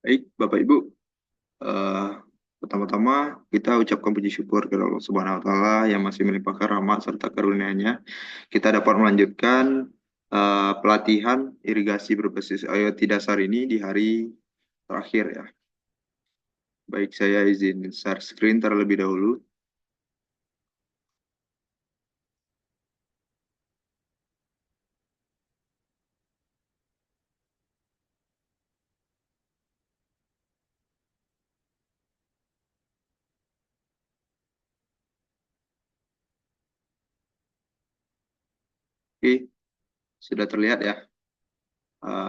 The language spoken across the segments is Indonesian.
Baik, Bapak Ibu, eh, pertama-tama kita ucapkan puji syukur kepada Allah Subhanahu wa Ta'ala yang masih melimpahkan rahmat serta karunia-Nya. Kita dapat melanjutkan pelatihan irigasi berbasis IoT dasar ini di hari terakhir ya. Baik, saya izin share screen terlebih dahulu. Oke, sudah terlihat ya.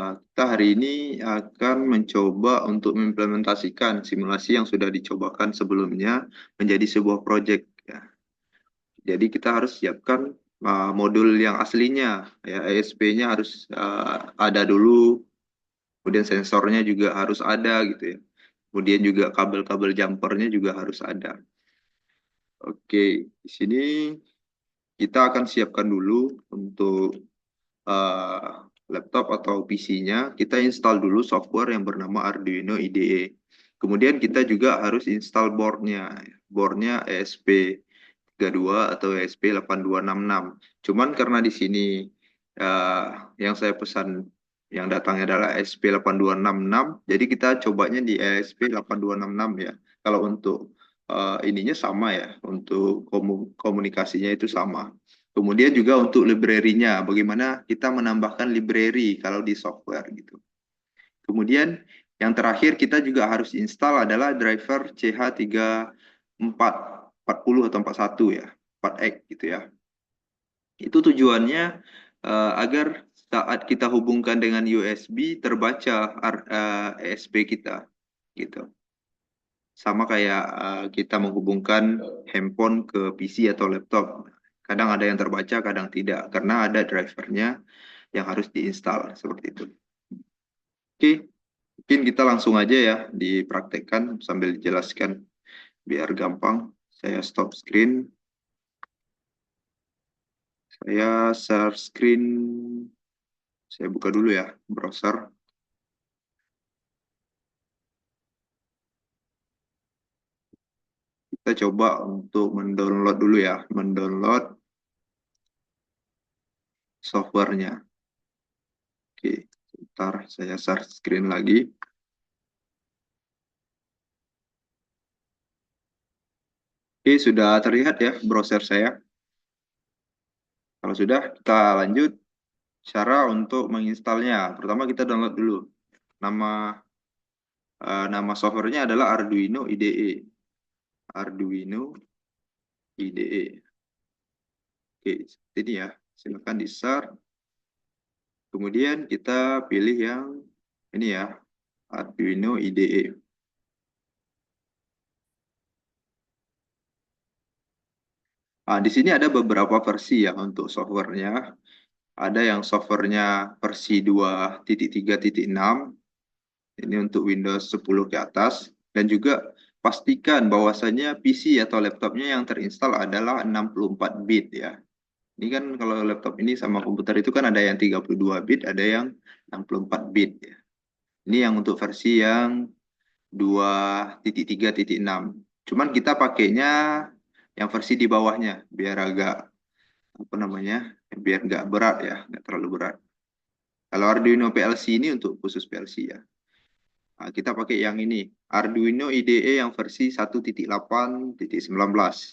Kita hari ini akan mencoba untuk mengimplementasikan simulasi yang sudah dicobakan sebelumnya menjadi sebuah project ya. Jadi kita harus siapkan modul yang aslinya, ya ESP-nya harus ada dulu, kemudian sensornya juga harus ada gitu ya. Kemudian juga kabel-kabel jumpernya juga harus ada. Oke, di sini kita akan siapkan dulu untuk uh, laptop atau PC-nya. Kita install dulu software yang bernama Arduino IDE. Kemudian kita juga harus install boardnya. Boardnya ESP32 atau ESP8266. Cuman karena di sini yang saya pesan yang datangnya adalah ESP8266, jadi kita cobanya di ESP8266 ya. Kalau untuk ininya sama ya, untuk komunikasinya itu sama. Kemudian juga untuk library-nya, bagaimana kita menambahkan library kalau di software gitu. Kemudian yang terakhir kita juga harus install adalah driver CH3440 atau 41 ya, 4X gitu ya. Itu tujuannya agar saat kita hubungkan dengan USB terbaca ESP kita gitu. Sama kayak kita menghubungkan handphone ke PC atau laptop. Kadang ada yang terbaca, kadang tidak, karena ada drivernya yang harus diinstal seperti itu. Oke, mungkin kita langsung aja ya dipraktekkan sambil dijelaskan biar gampang. Saya stop screen, saya share screen, saya buka dulu ya browser. Kita coba untuk mendownload dulu ya, mendownload softwarenya. Oke, sebentar saya share screen lagi. Oke, sudah terlihat ya browser saya. Kalau sudah, kita lanjut cara untuk menginstalnya. Pertama kita download dulu. Nama nama softwarenya adalah Arduino IDE. Arduino IDE. Oke, seperti ini ya. Silakan di-start. Kemudian kita pilih yang ini ya, Arduino IDE. Nah, di sini ada beberapa versi ya untuk softwarenya. Ada yang softwarenya versi 2.3.6. Ini untuk Windows 10 ke atas. Dan juga pastikan bahwasannya PC atau laptopnya yang terinstall adalah 64 bit ya. Ini kan kalau laptop ini sama komputer itu kan ada yang 32 bit, ada yang 64 bit ya. Ini yang untuk versi yang 2.3.6. Cuman kita pakainya yang versi di bawahnya biar agak apa namanya? Biar nggak berat ya, nggak terlalu berat. Kalau Arduino PLC ini untuk khusus PLC ya. Nah, kita pakai yang ini, Arduino IDE yang versi 1.8.19.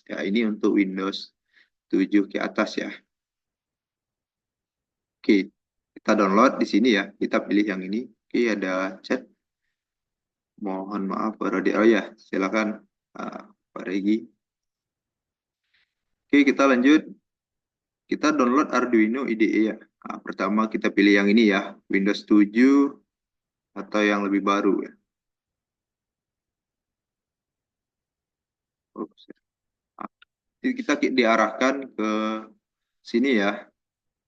Ya, ini untuk Windows 7 ke atas ya. Oke, kita download di sini ya. Kita pilih yang ini. Oke, ada chat. Mohon maaf, Pak Rodi. Oh ya, silakan Pak Regi. Oke, kita lanjut. Kita download Arduino IDE ya. Nah, pertama kita pilih yang ini ya, Windows 7 atau yang lebih baru ya. Oops. Nah, kita diarahkan ke sini ya.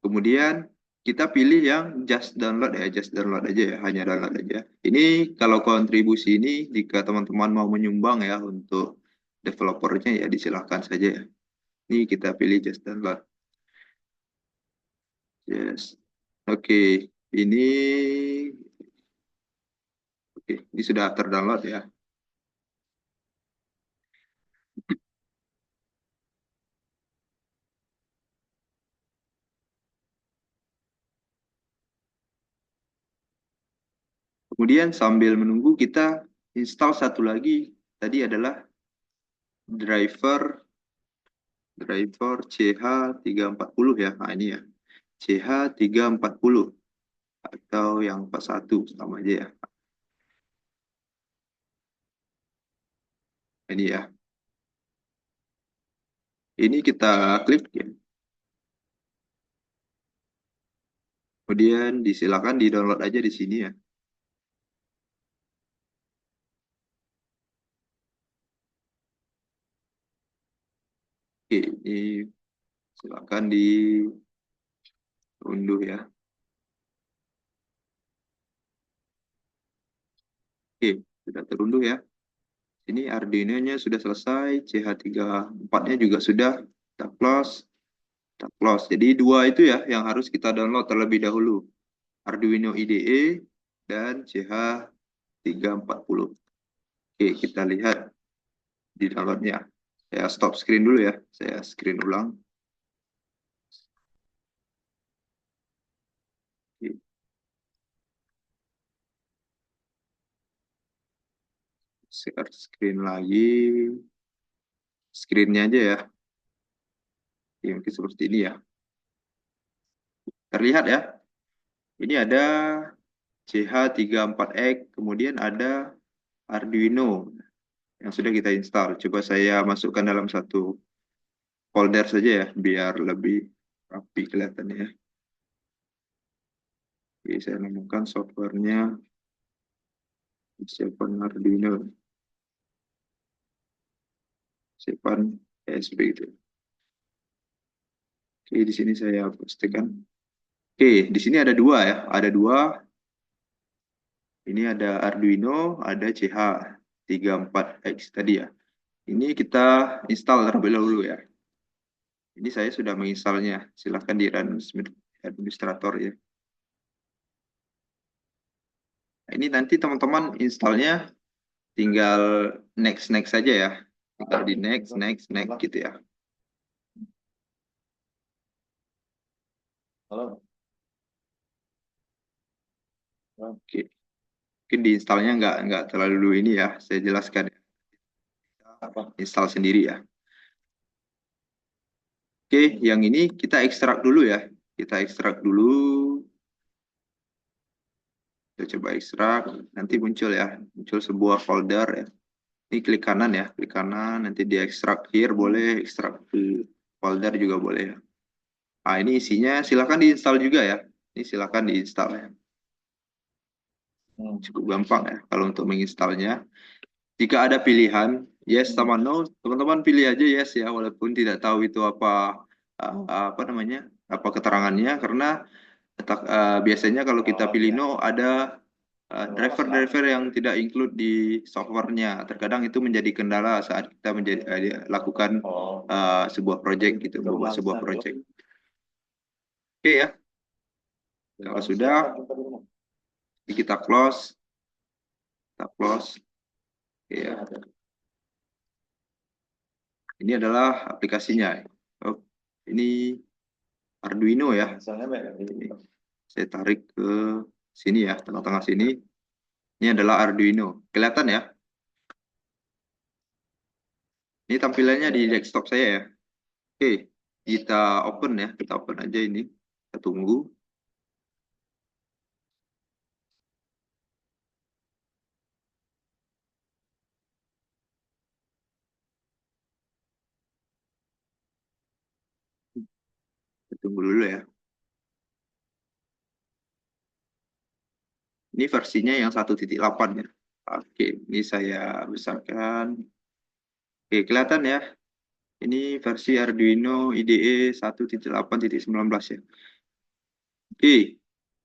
Kemudian kita pilih yang just download ya, just download aja ya, hanya download aja. Ini kalau kontribusi ini jika teman-teman mau menyumbang ya untuk developernya ya disilahkan saja ya. Ini kita pilih just download. Yes. Oke, ini Oke, ini sudah terdownload ya. Kemudian sambil menunggu kita install satu lagi. Tadi adalah driver CH340 ya. Nah ini ya. CH340 atau yang 41 sama aja ya. Ini ya. Ini kita klik ya. Kemudian disilakan di-download aja di sini ya. Oke, ini silakan diunduh ya. Oke, sudah terunduh ya. Ini Arduino-nya sudah selesai, CH34-nya juga sudah. Kita close, kita close. Jadi dua itu ya yang harus kita download terlebih dahulu. Arduino IDE dan CH340. Oke, kita lihat di downloadnya. Saya stop screen dulu ya. Saya screen ulang. Oke. Share screen lagi. Screen-nya aja ya. Oke, mungkin seperti ini ya. Terlihat ya. Ini ada CH34X, kemudian ada Arduino yang sudah kita install. Coba saya masukkan dalam satu folder saja ya, biar lebih rapi kelihatannya ya. Oke, saya nemukan softwarenya, siapkan Arduino, siapkan ESP itu. Oke, di sini saya pastikan. Oke, di sini ada dua ya, ada dua. Ini ada Arduino, ada CH34X tadi ya. Ini kita install terlebih dahulu ya. Ini saya sudah menginstalnya. Silahkan di run administrator ya. Nah, ini nanti teman-teman installnya tinggal next saja ya. Tinggal di next gitu ya. Halo. Oke. Mungkin diinstalnya nggak terlalu ini ya. Saya jelaskan install sendiri ya. Oke, yang ini kita ekstrak dulu ya. Kita ekstrak dulu. Kita coba ekstrak. Nanti muncul ya. Muncul sebuah folder ya. Ini klik kanan ya. Klik kanan. Nanti di ekstrak here boleh. Ekstrak ke folder juga boleh ya. Nah, ini isinya silakan diinstal juga ya. Ini silakan diinstal ya. Cukup gampang ya kalau untuk menginstalnya. Jika ada pilihan yes sama no, teman-teman pilih aja yes ya, walaupun tidak tahu itu apa namanya, apa keterangannya, karena biasanya kalau kita pilih no ada driver-driver yang tidak include di softwarenya. Terkadang itu menjadi kendala saat kita lakukan sebuah project gitu, membuat sebuah project. Oke ya, kalau sudah kita close. Oke ya. Ini adalah aplikasinya. Oh, ini Arduino ya. Ini saya tarik ke sini ya, tengah-tengah sini. Ini adalah Arduino. Kelihatan ya? Ini tampilannya di desktop saya ya. Oke, kita open ya. Kita open aja ini. Kita tunggu. Kita tunggu dulu ya. Ini versinya yang 1.8 ya. Oke, ini saya besarkan. Oke, kelihatan ya. Ini versi Arduino IDE 1.8.19 ya. Oke,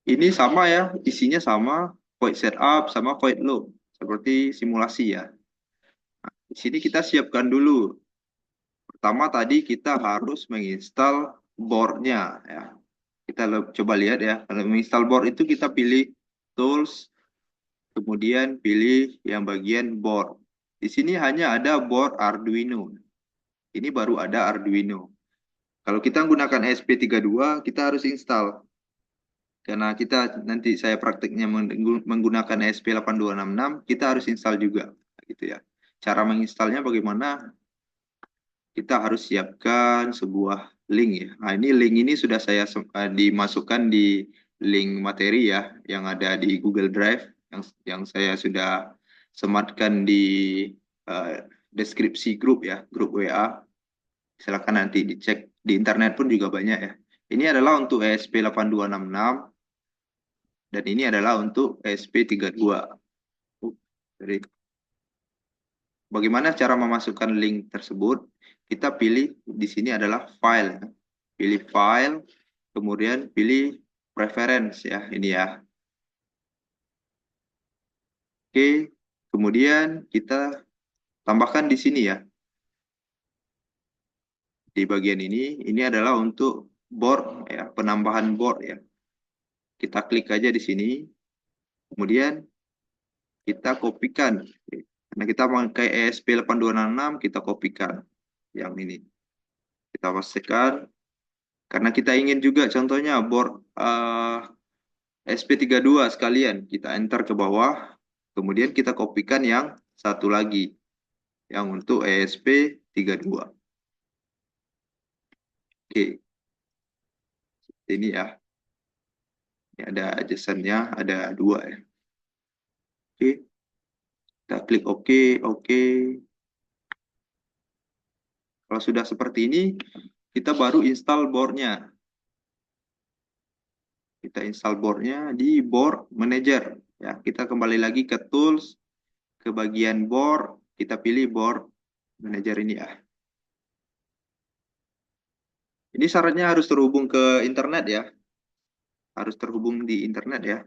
ini sama ya, isinya sama, void setup sama void loop, seperti simulasi ya. Nah, di sini kita siapkan dulu. Pertama tadi kita harus menginstal boardnya ya. Kita coba lihat ya, kalau menginstal board itu kita pilih tools, Kemudian pilih yang bagian board. Di sini hanya ada board Arduino. Ini baru ada Arduino. Kalau kita menggunakan ESP32, kita harus install. Karena kita nanti saya prakteknya menggunakan ESP8266, kita harus install juga, gitu ya. Cara menginstalnya bagaimana? Kita harus siapkan sebuah link ya. Nah, ini link ini sudah saya dimasukkan di link materi ya, yang ada di Google Drive, yang saya sudah sematkan di deskripsi grup ya, grup WA. Silakan nanti dicek di internet pun juga banyak ya. Ini adalah untuk ESP8266 dan ini adalah untuk ESP32. Jadi bagaimana cara memasukkan link tersebut? Kita pilih di sini adalah file. Pilih file, kemudian pilih preference ya, ini ya. Oke, kemudian kita tambahkan di sini ya. Di bagian ini adalah untuk board ya, penambahan board ya. Kita klik aja di sini, kemudian kita kopikan. Karena kita pakai ESP8266, kita kopikan yang ini. Kita pastikan, karena kita ingin juga contohnya board SP32 sekalian. Kita enter ke bawah, kemudian kita kopikan yang satu lagi, yang untuk ESP32. Oke, ini ya. Ini ada adjacennya, ada dua ya. Oke, kita klik OK, OK. Kalau sudah seperti ini, kita baru install boardnya. Kita install boardnya di board manager. Ya, kita kembali lagi ke tools, ke bagian board, kita pilih board manager ini ya. Ini syaratnya harus terhubung ke internet ya. Harus terhubung di internet ya.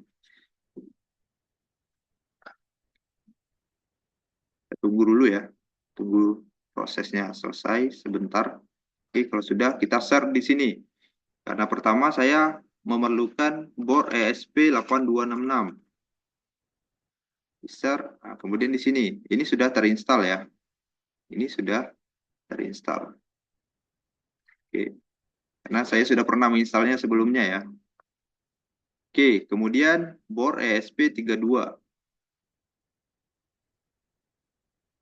Kita tunggu dulu ya. Tunggu prosesnya selesai sebentar. Oke, kalau sudah kita share di sini. Karena pertama saya memerlukan board ESP8266. Share, nah, kemudian di sini. Ini sudah terinstall ya. Ini sudah terinstall. Oke. Karena saya sudah pernah menginstalnya sebelumnya ya. Oke, kemudian board ESP32.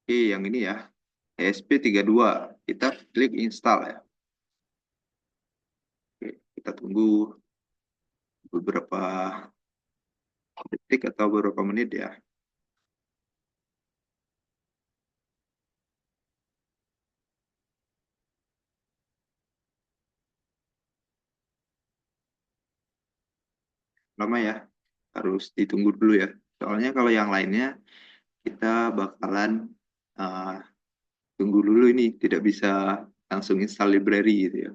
Oke, yang ini ya. ESP32. Kita klik install ya. Oke, kita tunggu beberapa detik atau beberapa menit ya. Lama ya. Harus ditunggu dulu ya. Soalnya kalau yang lainnya kita bakalan uh, tunggu dulu ini. Tidak bisa langsung install library gitu ya.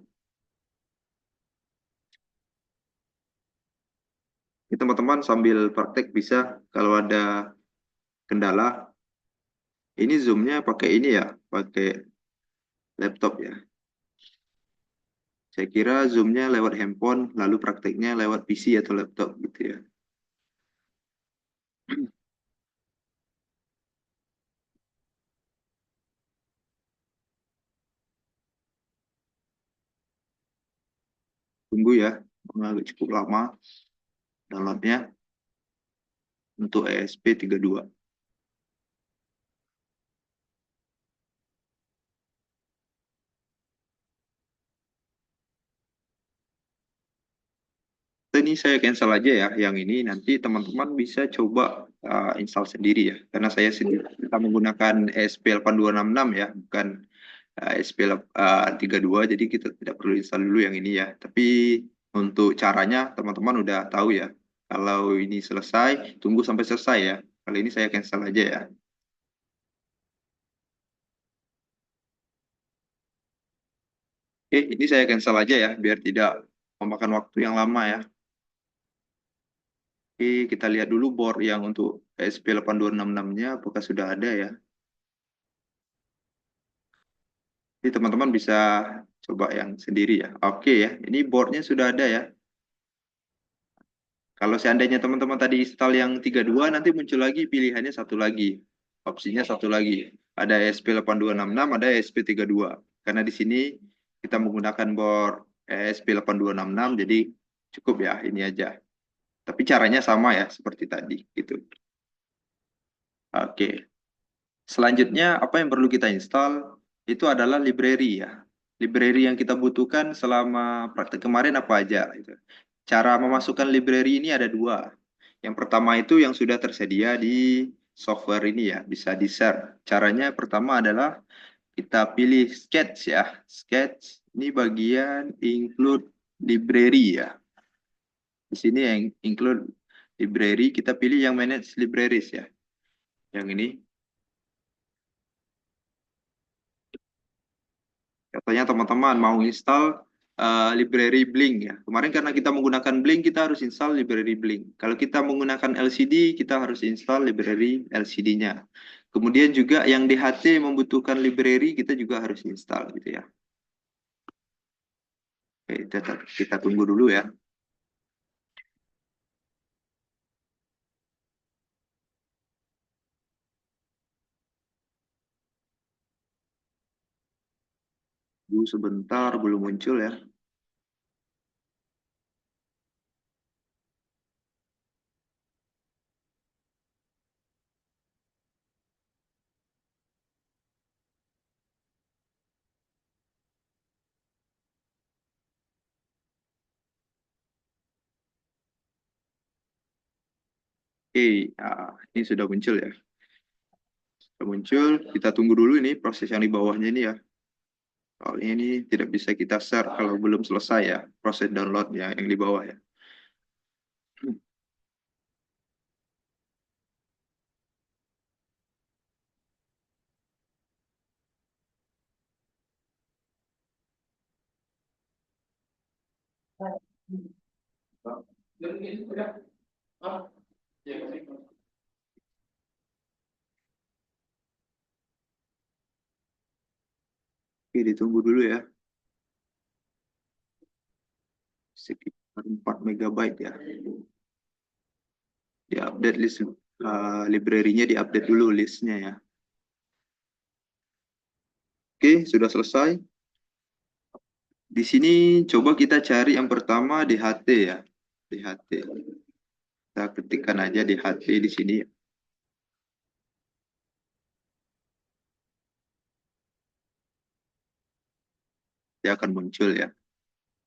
Ini teman-teman sambil praktek bisa kalau ada kendala. Ini zoomnya pakai ini ya. Pakai laptop ya. Saya kira zoomnya lewat handphone, lalu prakteknya lewat PC atau laptop gitu ya. Tunggu ya, agak cukup lama downloadnya untuk ESP32. Ini saya cancel aja ya, yang ini nanti teman-teman bisa coba install sendiri ya, karena saya sendiri kita menggunakan ESP8266 ya, bukan ESP32, jadi kita tidak perlu install dulu yang ini ya. Tapi untuk caranya teman-teman udah tahu ya. Kalau ini selesai, tunggu sampai selesai ya. Kali ini saya cancel aja ya. Oke, ini saya cancel aja ya, biar tidak memakan waktu yang lama ya. Oke, kita lihat dulu board yang untuk ESP8266-nya apakah sudah ada ya. Jadi teman-teman bisa coba yang sendiri ya. Oke ya, ini boardnya sudah ada ya. Kalau seandainya teman-teman tadi install yang 32, nanti muncul lagi pilihannya satu lagi. Opsinya satu lagi. Ada ESP8266, ada ESP32. Karena di sini kita menggunakan board ESP8266, jadi cukup ya ini aja. Tapi caranya sama ya, seperti tadi. Gitu. Oke. Selanjutnya, apa yang perlu kita install? Itu adalah library ya. Library yang kita butuhkan selama praktek kemarin apa aja. Gitu. Cara memasukkan library ini ada dua. Yang pertama itu yang sudah tersedia di software ini ya, bisa di-share. Caranya pertama adalah kita pilih Sketch ya. Sketch ini bagian include library ya. Di sini yang include library, kita pilih yang manage libraries ya. Yang ini. Katanya teman-teman mau install library Blink ya. Kemarin karena kita menggunakan Blink, kita harus install library Blink. Kalau kita menggunakan LCD, kita harus install library LCD-nya. Kemudian juga yang DHT membutuhkan library, kita juga harus install gitu ya. Oke, kita tunggu dulu ya. Tunggu sebentar, belum muncul ya. Oke, ini sudah muncul ya. Sudah muncul, kita tunggu dulu ini proses yang di bawahnya ini ya. Soalnya ini tidak bisa kita share kalau belum selesai ya, proses download ya, yang di bawah ya. Oke, ditunggu dulu ya. Sekitar 4 megabyte ya. Di update list library-nya diupdate dulu listnya ya. Oke, sudah selesai. Di sini coba kita cari yang pertama DHT ya. DHT. Kita ketikkan aja DHT di sini. Dia akan muncul ya.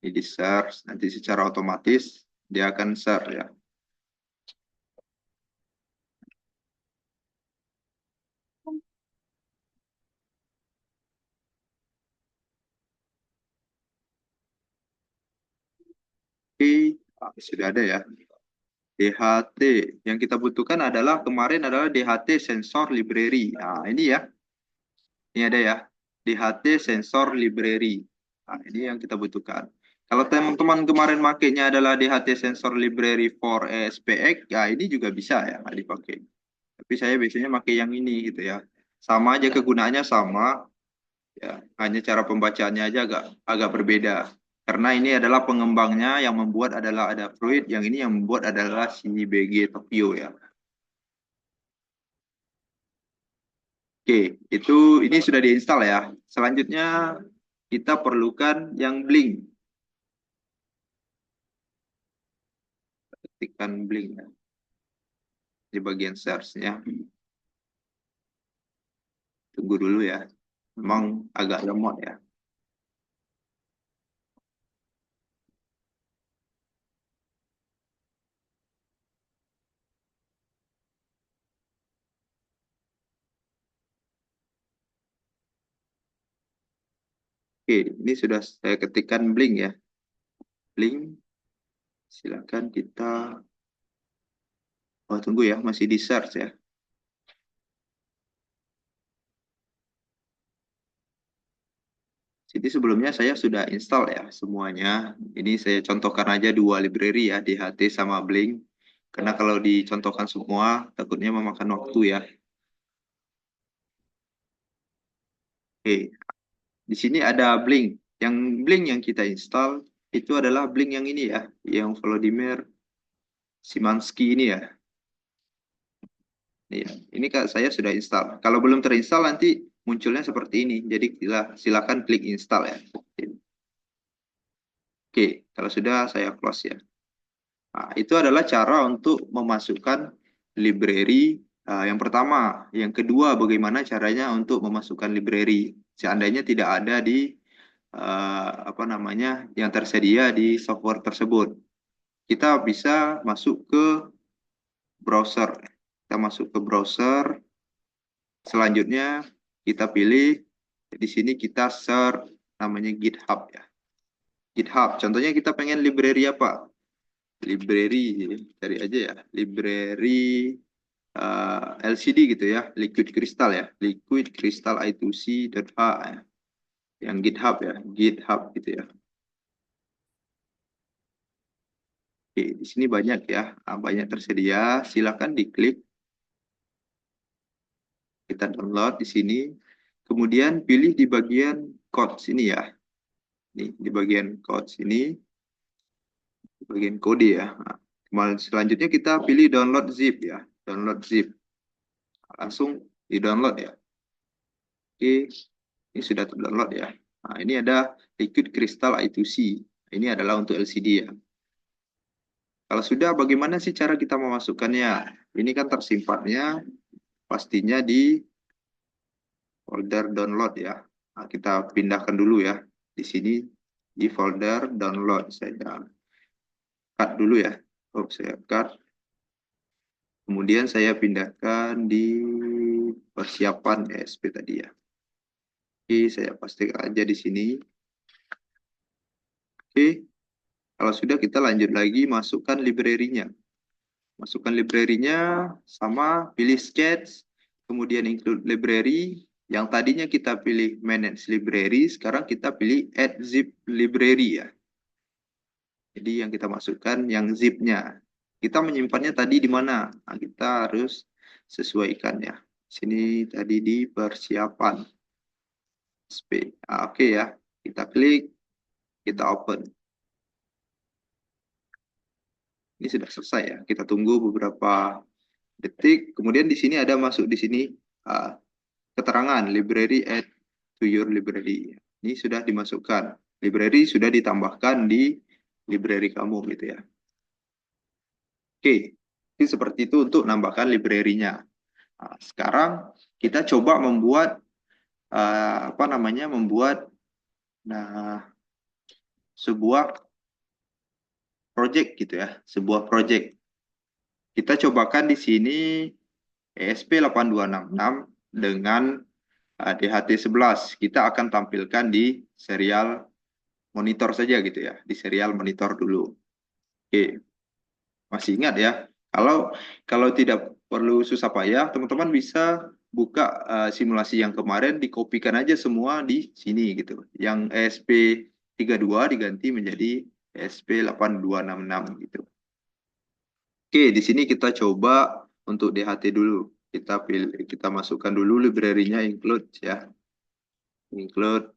Ini di search, nanti secara otomatis dia akan share ya. Oke, sudah ada ya. DHT yang kita butuhkan adalah kemarin adalah DHT sensor library. Nah, ini ya. Ini ada ya. DHT sensor library. Nah, ini yang kita butuhkan. Kalau teman-teman kemarin makainya adalah DHT sensor library for SPX, ya ini juga bisa ya dipakai. Tapi saya biasanya pakai yang ini gitu ya. Sama aja kegunaannya sama, ya. Hanya cara pembacaannya aja agak agak berbeda. Karena ini adalah pengembangnya yang membuat adalah ada Fruit, yang ini yang membuat adalah si BG Tokyo ya. Oke, itu ini sudah diinstal ya. Selanjutnya kita perlukan yang Blink. Ketikkan Blink ya, di bagian search-nya. Tunggu dulu ya. Memang agak lemot ya. Oke, ini sudah saya ketikkan Blink ya. Blink, silakan kita. Oh, tunggu ya, masih di search ya. Jadi sebelumnya saya sudah install ya semuanya. Ini saya contohkan aja dua library ya, DHT sama Blink. Karena kalau dicontohkan semua, takutnya memakan waktu ya. Oke, di sini ada Blink. Yang Blink yang kita install itu adalah Blink yang ini ya, yang Vladimir. Szymanski ini ya. Ini Kak, saya sudah install. Kalau belum terinstall nanti munculnya seperti ini. Jadi silakan klik install ya. Oke, kalau sudah saya close ya. Nah, itu adalah cara untuk memasukkan library yang pertama. Yang kedua, bagaimana caranya untuk memasukkan library. Seandainya tidak ada di apa namanya yang tersedia di software tersebut. Kita bisa masuk ke browser. Kita masuk ke browser. Selanjutnya kita pilih di sini kita search namanya GitHub ya. GitHub. Contohnya kita pengen library apa? Library, cari aja ya. Library LCD gitu ya. Liquid Crystal ya. Liquid Crystal I2C.h ya. Yang GitHub ya. GitHub gitu ya. Oke, di sini banyak ya. Banyak tersedia. Silakan diklik. Kita download di sini. Kemudian pilih di bagian code sini ya. Nih, di bagian code sini. Bagian kode ya. Nah, selanjutnya kita pilih download zip ya. Download zip. Langsung di-download ya. Oke, ini sudah terdownload ya. Nah, ini ada Liquid Crystal I2C. Ini adalah untuk LCD ya. Kalau sudah, bagaimana sih cara kita memasukkannya? Ini kan tersimpannya pastinya di folder download ya. Nah, kita pindahkan dulu ya. Di sini di folder download. Saya cut dulu ya. Oh, saya cut. Kemudian saya pindahkan di persiapan ESP tadi ya. Oke, saya pastikan aja di sini. Oke, kalau sudah kita lanjut lagi masukkan library-nya. Masukkan library-nya sama pilih sketch, kemudian include library. Yang tadinya kita pilih manage library, sekarang kita pilih add zip library ya. Jadi yang kita masukkan yang zip-nya. Kita menyimpannya tadi di mana? Nah, kita harus sesuaikan ya. Sini tadi di persiapan. Oke ya. Kita klik, kita open. Ini sudah selesai ya. Kita tunggu beberapa detik. Kemudian di sini ada masuk di sini uh, keterangan library add to your library. Ini sudah dimasukkan. Library sudah ditambahkan di library kamu gitu ya. Oke, ini seperti itu untuk nambahkan library-nya. Nah, sekarang kita coba membuat apa namanya? Membuat nah sebuah project gitu ya, sebuah project. Kita cobakan di sini ESP8266 dengan DHT11. Kita akan tampilkan di serial monitor saja gitu ya, di serial monitor dulu. Oke, masih ingat ya? Kalau kalau tidak perlu susah payah, teman-teman bisa buka simulasi yang kemarin, dikopikan aja semua di sini gitu. Yang ESP32 diganti menjadi ESP8266 gitu. Oke, di sini kita coba untuk DHT dulu. Kita masukkan dulu library-nya include ya. Include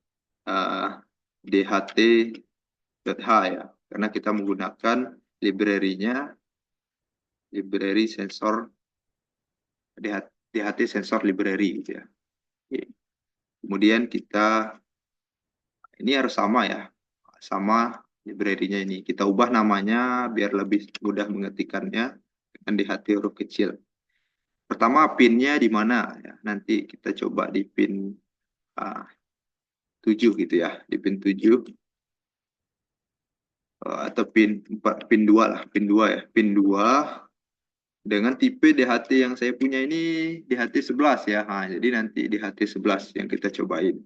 DHT.h ya. Karena kita menggunakan library-nya library sensor DHT sensor library gitu ya. Oke. Kemudian ini harus sama ya. Sama library-nya ini. Kita ubah namanya biar lebih mudah mengetikkannya dengan DHT huruf kecil. Pertama pinnya di mana ya. Nanti kita coba di pin 7 gitu ya. Di pin 7 atau pin 4, pin 2 lah, pin 2 ya. Pin 2 dengan tipe DHT yang saya punya ini DHT11 ya. Nah, jadi nanti DHT11 yang kita cobain.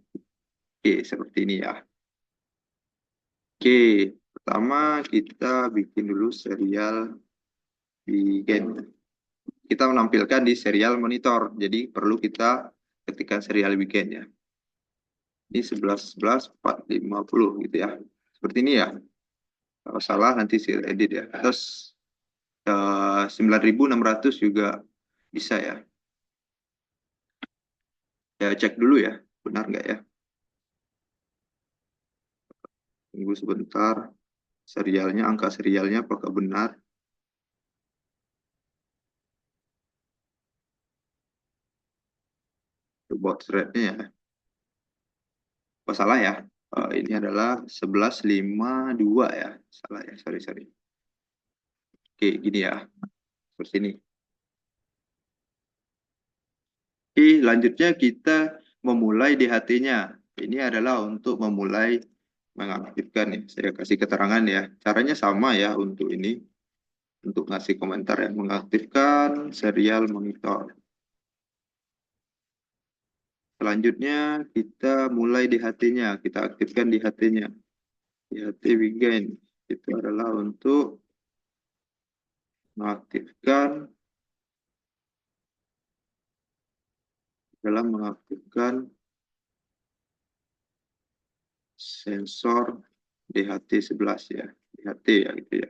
Oke, seperti ini ya. Oke, pertama kita bikin dulu serial weekend. Kita menampilkan di serial monitor. Jadi perlu kita ketikkan serial weekend ya. Ini 11 11 450 gitu ya. Seperti ini ya. Kalau salah nanti saya edit ya. Terus 9.600 juga bisa ya. Ya cek dulu ya. Benar nggak ya? Tunggu sebentar. Serialnya, angka serialnya apakah benar? baud rate-nya ya. Oh, salah ya. Ini adalah 11.52 ya. Salah ya, sorry. Oke, gini ya. Seperti ini. Oke, lanjutnya kita memulai DHT-nya. Ini adalah untuk memulai mengaktifkan nih. Saya kasih keterangan ya. Caranya sama ya untuk ini. Untuk ngasih komentar ya. Mengaktifkan serial monitor. Selanjutnya kita mulai DHT-nya. Kita aktifkan DHT-nya. DHT weekend. Itu adalah untuk mengaktifkan sensor DHT11 ya. DHT ya gitu ya.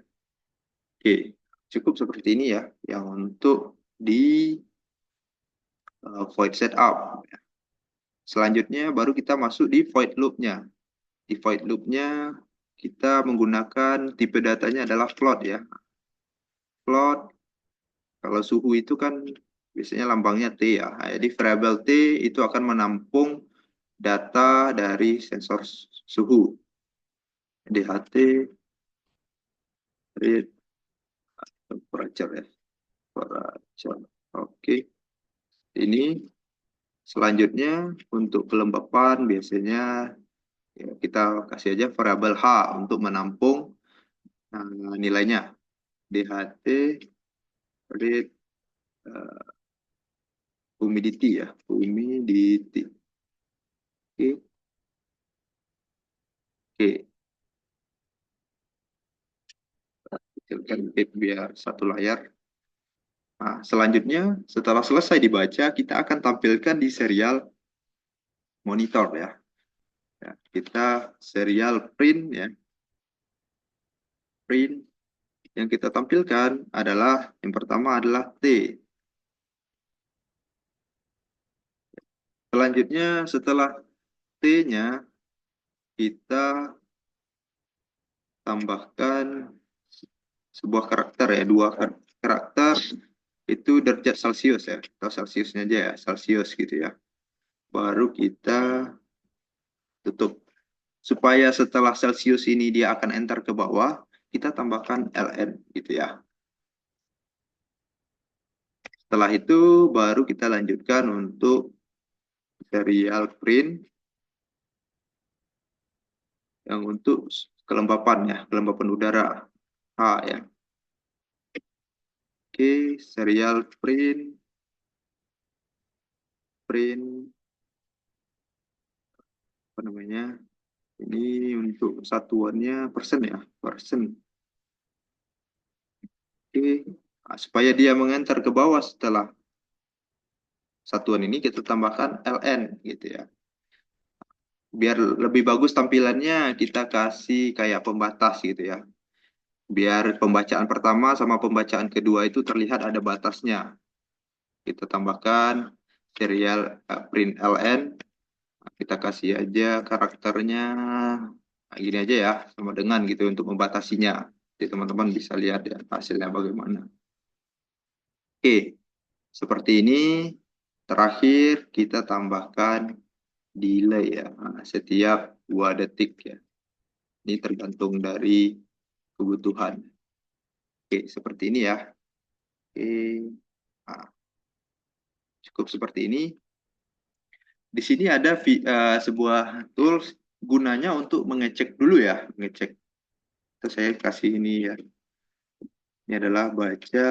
Oke, cukup seperti ini ya yang untuk di void setup. Selanjutnya baru kita masuk di void loop-nya. Di void loop-nya kita menggunakan tipe datanya adalah float ya. Float, kalau suhu itu kan biasanya lambangnya T ya. Nah, jadi variable T itu akan menampung data dari sensor suhu. DHT, read, temperature ya. Temperature. Oke. Ini selanjutnya untuk kelembapan biasanya ya, kita kasih aja variabel H untuk menampung nilainya. DHT rate humidity ya, humidity. Oke. Oke. Kecilkan biar satu layar. Nah, selanjutnya setelah selesai dibaca, kita akan tampilkan di serial monitor ya. Ya, kita serial print ya. Print yang kita tampilkan adalah yang pertama adalah T. Selanjutnya setelah T-nya kita tambahkan sebuah karakter ya, dua karakter itu derajat Celcius ya, atau Celciusnya aja ya, Celcius gitu ya. Baru kita tutup. Supaya setelah Celcius ini dia akan enter ke bawah, kita tambahkan ln gitu ya. Setelah itu baru kita lanjutkan untuk serial print yang untuk kelembapan ya, kelembapan udara H ya. Oke, serial print apa namanya? Ini untuk satuannya persen ya, persen. Oke, nah, supaya dia mengantar ke bawah setelah satuan ini kita tambahkan ln gitu ya. Biar lebih bagus tampilannya kita kasih kayak pembatas gitu ya. Biar pembacaan pertama sama pembacaan kedua itu terlihat ada batasnya. Kita tambahkan serial print ln. Kita kasih aja karakternya gini aja ya, sama dengan gitu untuk membatasinya. Jadi teman-teman bisa lihat ya hasilnya bagaimana. Oke, seperti ini. Terakhir kita tambahkan delay ya, setiap 2 detik ya. Ini tergantung dari kebutuhan. Oke, seperti ini ya. Oke, nah, cukup seperti ini. Di sini ada sebuah tools gunanya untuk mengecek dulu ya, mengecek. Terus saya kasih ini ya. Ini adalah baca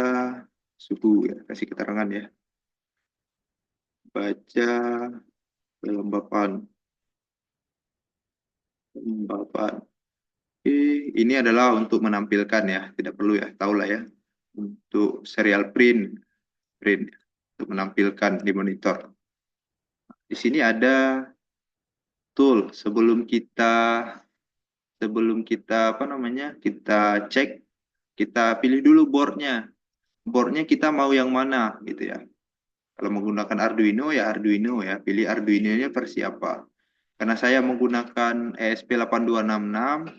suhu ya, kasih keterangan ya. Baca kelembapan. Kelembapan. Oke, ini adalah untuk menampilkan ya, tidak perlu ya, tahu lah ya. Untuk serial print untuk menampilkan di monitor. Di sini ada tool sebelum kita apa namanya kita cek, kita pilih dulu boardnya. Boardnya kita mau yang mana gitu ya. Kalau menggunakan Arduino ya Arduino ya, pilih Arduino-nya versi apa. Karena saya menggunakan ESP8266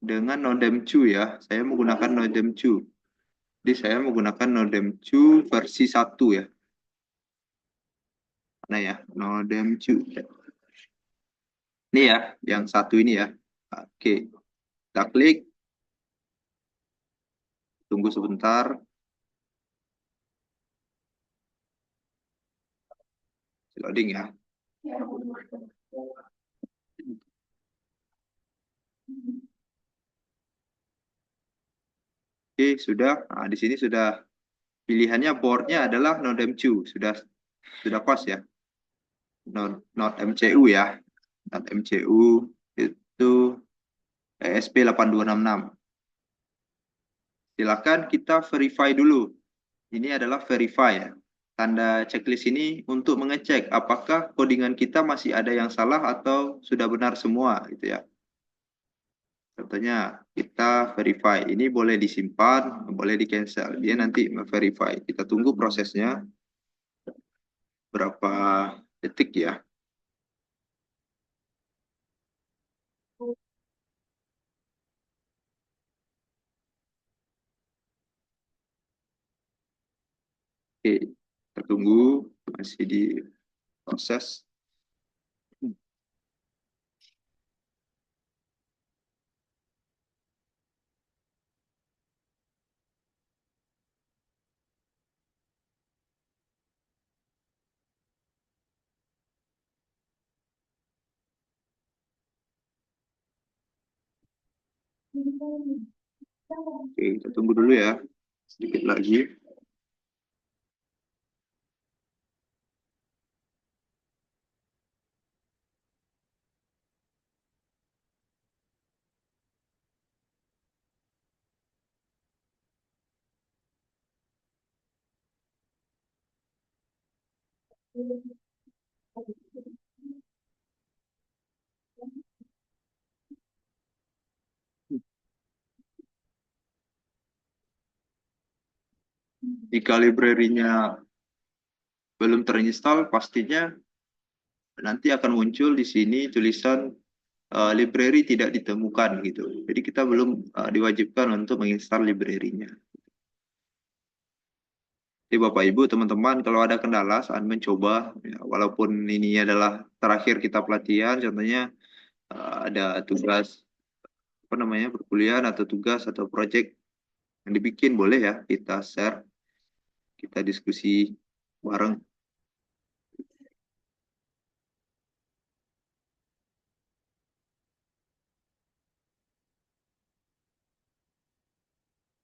dengan Nodem2 ya, saya menggunakan Nodem2. Jadi saya menggunakan Nodem2 versi 1 ya. Nah ya, Nodem2. Ini ya, yang satu ini ya. Oke, kita klik, tunggu sebentar, loading ya. Oke, sudah. Nah, di sini sudah pilihannya boardnya adalah Nodem2. Sudah pas ya. Not MCU ya. Not MCU itu ESP8266. Silakan kita verify dulu. Ini adalah verify ya. Tanda checklist ini untuk mengecek apakah codingan kita masih ada yang salah atau sudah benar semua gitu ya. Contohnya kita verify. Ini boleh disimpan, boleh di cancel. Dia nanti verify. Kita tunggu prosesnya berapa detik ya. Oke, kita tunggu masih di proses. Oke, kita tunggu dulu ya. Sedikit lagi. Jika library-nya belum terinstall, pastinya nanti akan muncul di sini tulisan library tidak ditemukan gitu. Jadi kita belum diwajibkan untuk menginstal library-nya. Jadi Bapak Ibu, teman-teman, kalau ada kendala saat mencoba, ya, walaupun ini adalah terakhir kita pelatihan, contohnya ada tugas apa namanya perkuliahan atau tugas atau project yang dibikin, boleh ya kita share, kita diskusi bareng.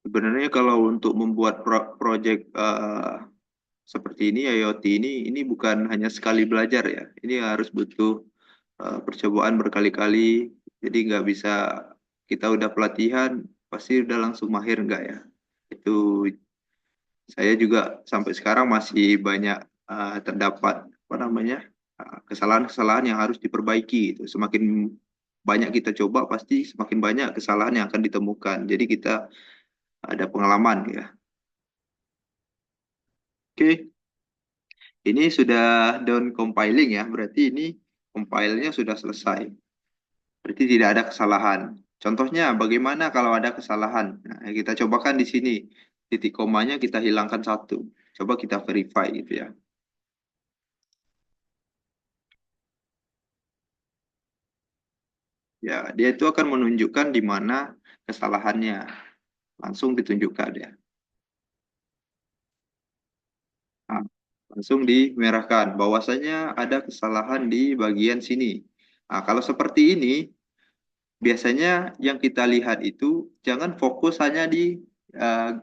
Sebenarnya kalau untuk membuat project seperti ini, IoT ini bukan hanya sekali belajar ya. Ini harus butuh percobaan berkali-kali. Jadi nggak bisa kita udah pelatihan pasti udah langsung mahir nggak ya. Itu saya juga sampai sekarang masih banyak terdapat apa namanya kesalahan-kesalahan yang harus diperbaiki. Itu semakin banyak kita coba pasti semakin banyak kesalahan yang akan ditemukan. Jadi kita ada pengalaman ya. Oke, ini sudah down compiling ya. Berarti ini compile-nya sudah selesai. Berarti tidak ada kesalahan. Contohnya bagaimana kalau ada kesalahan? Nah, kita cobakan di sini. Titik komanya kita hilangkan satu. Coba kita verify gitu ya. Ya, dia itu akan menunjukkan di mana kesalahannya. Langsung ditunjukkan ya. Nah, langsung dimerahkan bahwasanya ada kesalahan di bagian sini. Nah, kalau seperti ini, biasanya yang kita lihat itu jangan fokus hanya di eh,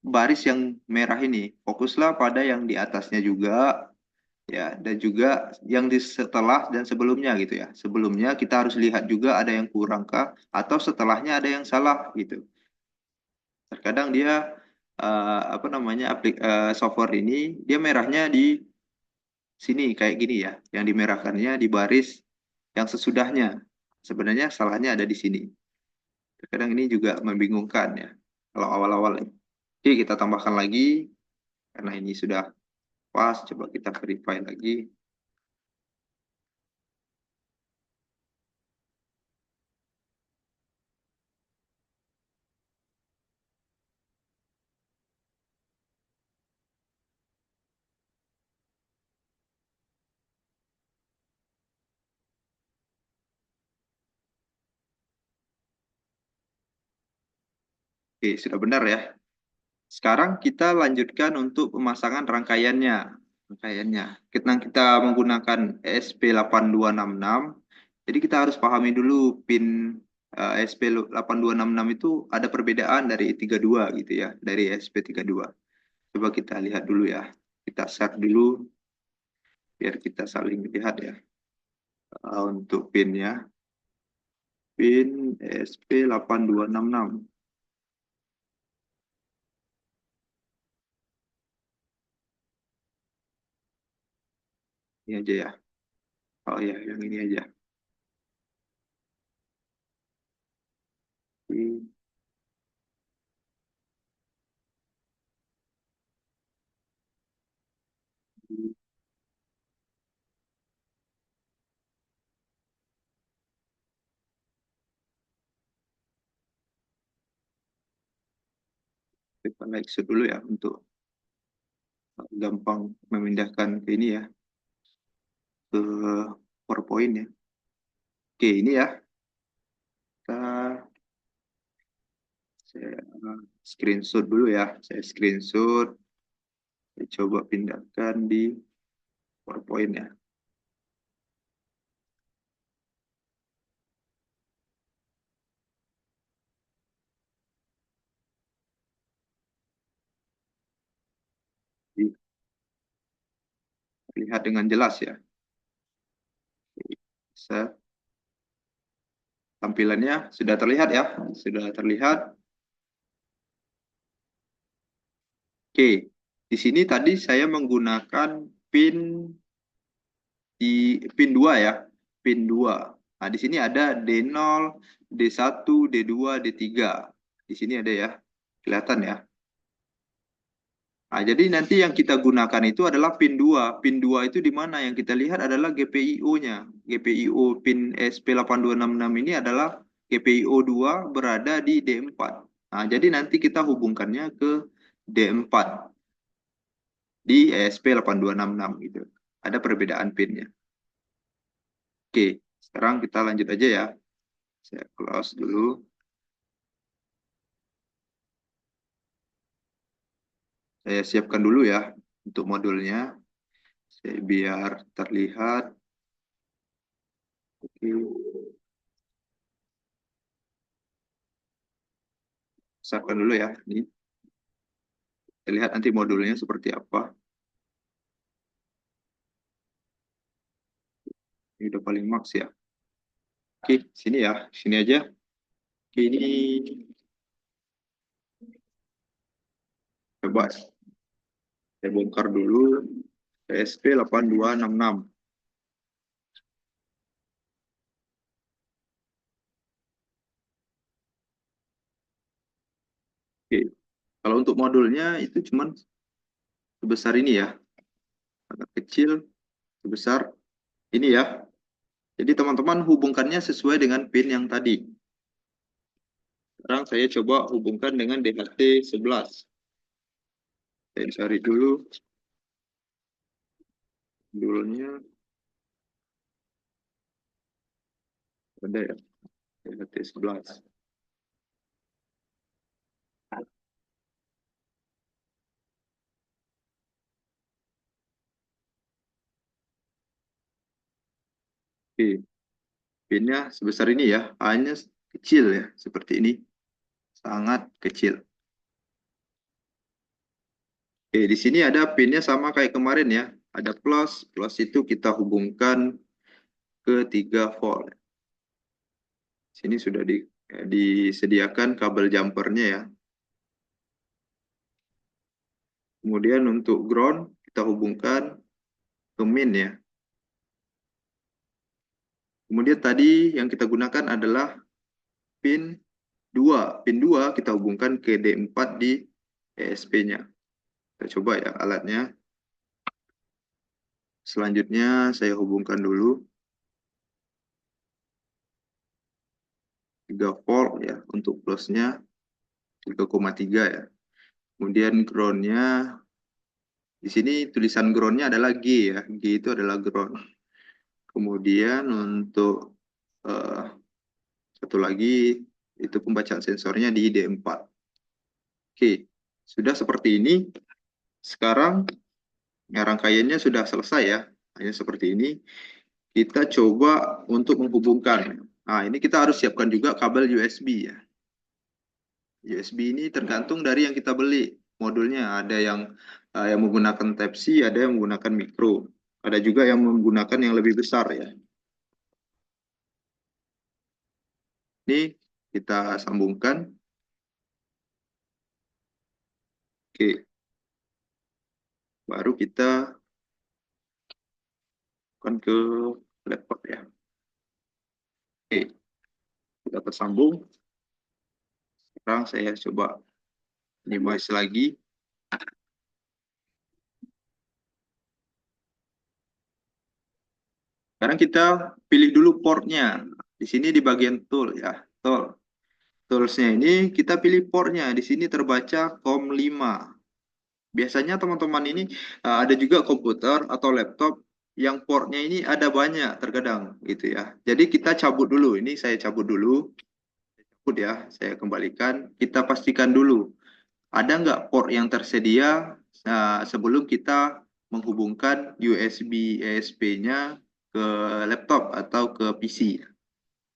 baris yang merah ini. Fokuslah pada yang di atasnya juga, ya, dan juga yang di setelah dan sebelumnya gitu ya. Sebelumnya kita harus lihat juga ada yang kurang kah, atau setelahnya ada yang salah gitu. Terkadang dia apa namanya software ini dia merahnya di sini kayak gini ya, yang dimerahkannya di baris yang sesudahnya. Sebenarnya salahnya ada di sini. Terkadang ini juga membingungkan ya kalau awal-awal. Oke, kita tambahkan lagi karena ini sudah pas. Coba kita verify lagi. Oke, sudah benar ya. Sekarang kita lanjutkan untuk pemasangan rangkaiannya. Rangkaiannya. Kita menggunakan ESP8266. Jadi kita harus pahami dulu pin ESP8266 itu ada perbedaan dari 32 gitu ya, dari ESP32. Coba kita lihat dulu ya. Kita share dulu biar kita saling lihat ya. Untuk pinnya, pin ESP8266. Ini aja ya. Oh ya, yang ini aja. Pin kita exit dulu ya untuk gampang memindahkan ke ini ya, ke PowerPoint ya. Oke, ini ya. Kita saya screenshot dulu ya. Saya screenshot, saya coba pindahkan di PowerPoint ya. Jadi, lihat dengan jelas ya. Saya, tampilannya sudah terlihat ya. Sudah terlihat. Oke, di sini tadi saya menggunakan pin pin 2 ya, pin 2. Nah, di sini ada D0, D1, D2, D3. Di sini ada ya, kelihatan ya. Nah, jadi nanti yang kita gunakan itu adalah pin 2. Pin 2 itu di mana? Yang kita lihat adalah GPIO-nya. GPIO pin SP8266 ini adalah GPIO 2 berada di D4. Nah, jadi nanti kita hubungkannya ke D4 di ESP8266 gitu. Ada perbedaan pinnya. Oke, sekarang kita lanjut aja ya. Saya close dulu. Saya siapkan dulu ya untuk modulnya. Saya biar terlihat. Oke, siapkan dulu ya. Ini kita lihat nanti modulnya seperti apa. Ini udah paling max ya. Oke, sini ya. Sini aja. Oke, ini coba saya bongkar dulu. PSP8266. Oke, kalau untuk modulnya itu cuman sebesar ini ya. Agak kecil, sebesar ini ya. Jadi teman-teman hubungkannya sesuai dengan pin yang tadi. Sekarang saya coba hubungkan dengan DHT11. Saya cari dulu modulnya. Ada ya, DHT11. Oke, pinnya sebesar ini ya. Hanya kecil ya, seperti ini. Sangat kecil. Oke, di sini ada pinnya sama kayak kemarin ya. Ada plus, plus itu kita hubungkan ke 3 volt. Sini sudah disediakan kabel jumpernya ya. Kemudian untuk ground kita hubungkan ke min ya. Kemudian tadi yang kita gunakan adalah pin 2. Pin 2 kita hubungkan ke D4 di ESP-nya. Kita coba ya alatnya. Selanjutnya saya hubungkan dulu 3 volt ya untuk plusnya 3,3 ya. Kemudian groundnya di sini tulisan groundnya adalah G ya. G itu adalah ground. Kemudian untuk satu lagi itu pembacaan sensornya di D4. Oke, sudah seperti ini. Sekarang ya, rangkaiannya sudah selesai ya. Hanya seperti ini. Kita coba untuk menghubungkan. Nah, ini kita harus siapkan juga kabel USB ya. USB ini tergantung dari yang kita beli modulnya. Ada yang menggunakan Type-C, ada yang menggunakan micro. Ada juga yang menggunakan yang lebih besar ya. Ini kita sambungkan. Oke, baru kita akan ke laptop ya. Oke, sudah tersambung. Sekarang saya coba minimize lagi. Sekarang kita pilih dulu portnya. Di sini di bagian tool ya. Toolsnya ini kita pilih portnya. Di sini terbaca COM5. Biasanya teman-teman ini ada juga komputer atau laptop yang portnya ini ada banyak terkadang gitu ya. Jadi kita cabut dulu. Ini saya cabut dulu. Cabut ya. Saya kembalikan. Kita pastikan dulu ada nggak port yang tersedia sebelum kita menghubungkan USB ESP-nya ke laptop atau ke PC.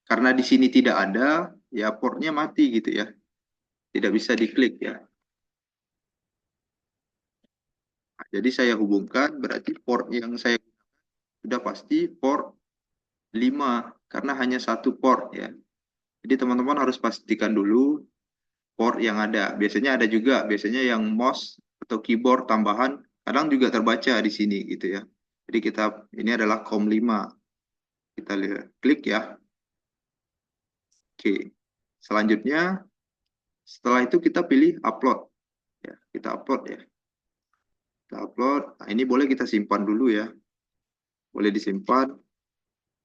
Karena di sini tidak ada, ya portnya mati gitu ya. Tidak bisa diklik ya. Nah, jadi saya hubungkan, berarti port yang saya sudah pasti port 5 karena hanya satu port ya. Jadi teman-teman harus pastikan dulu port yang ada. Biasanya ada juga, biasanya yang mouse atau keyboard tambahan kadang juga terbaca di sini gitu ya. Jadi ini adalah COM5. Kita lihat, klik ya. Oke. Selanjutnya setelah itu kita pilih upload ya. Kita upload ya. Kita upload. Nah, ini boleh kita simpan dulu ya. Boleh disimpan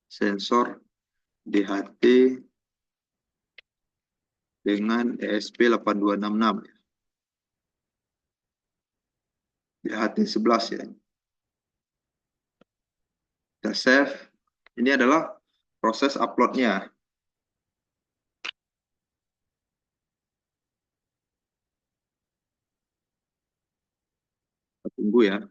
sensor DHT dengan ESP8266 ya. DHT11 ya. Kita save. Ini adalah proses uploadnya. Kita tunggu ya.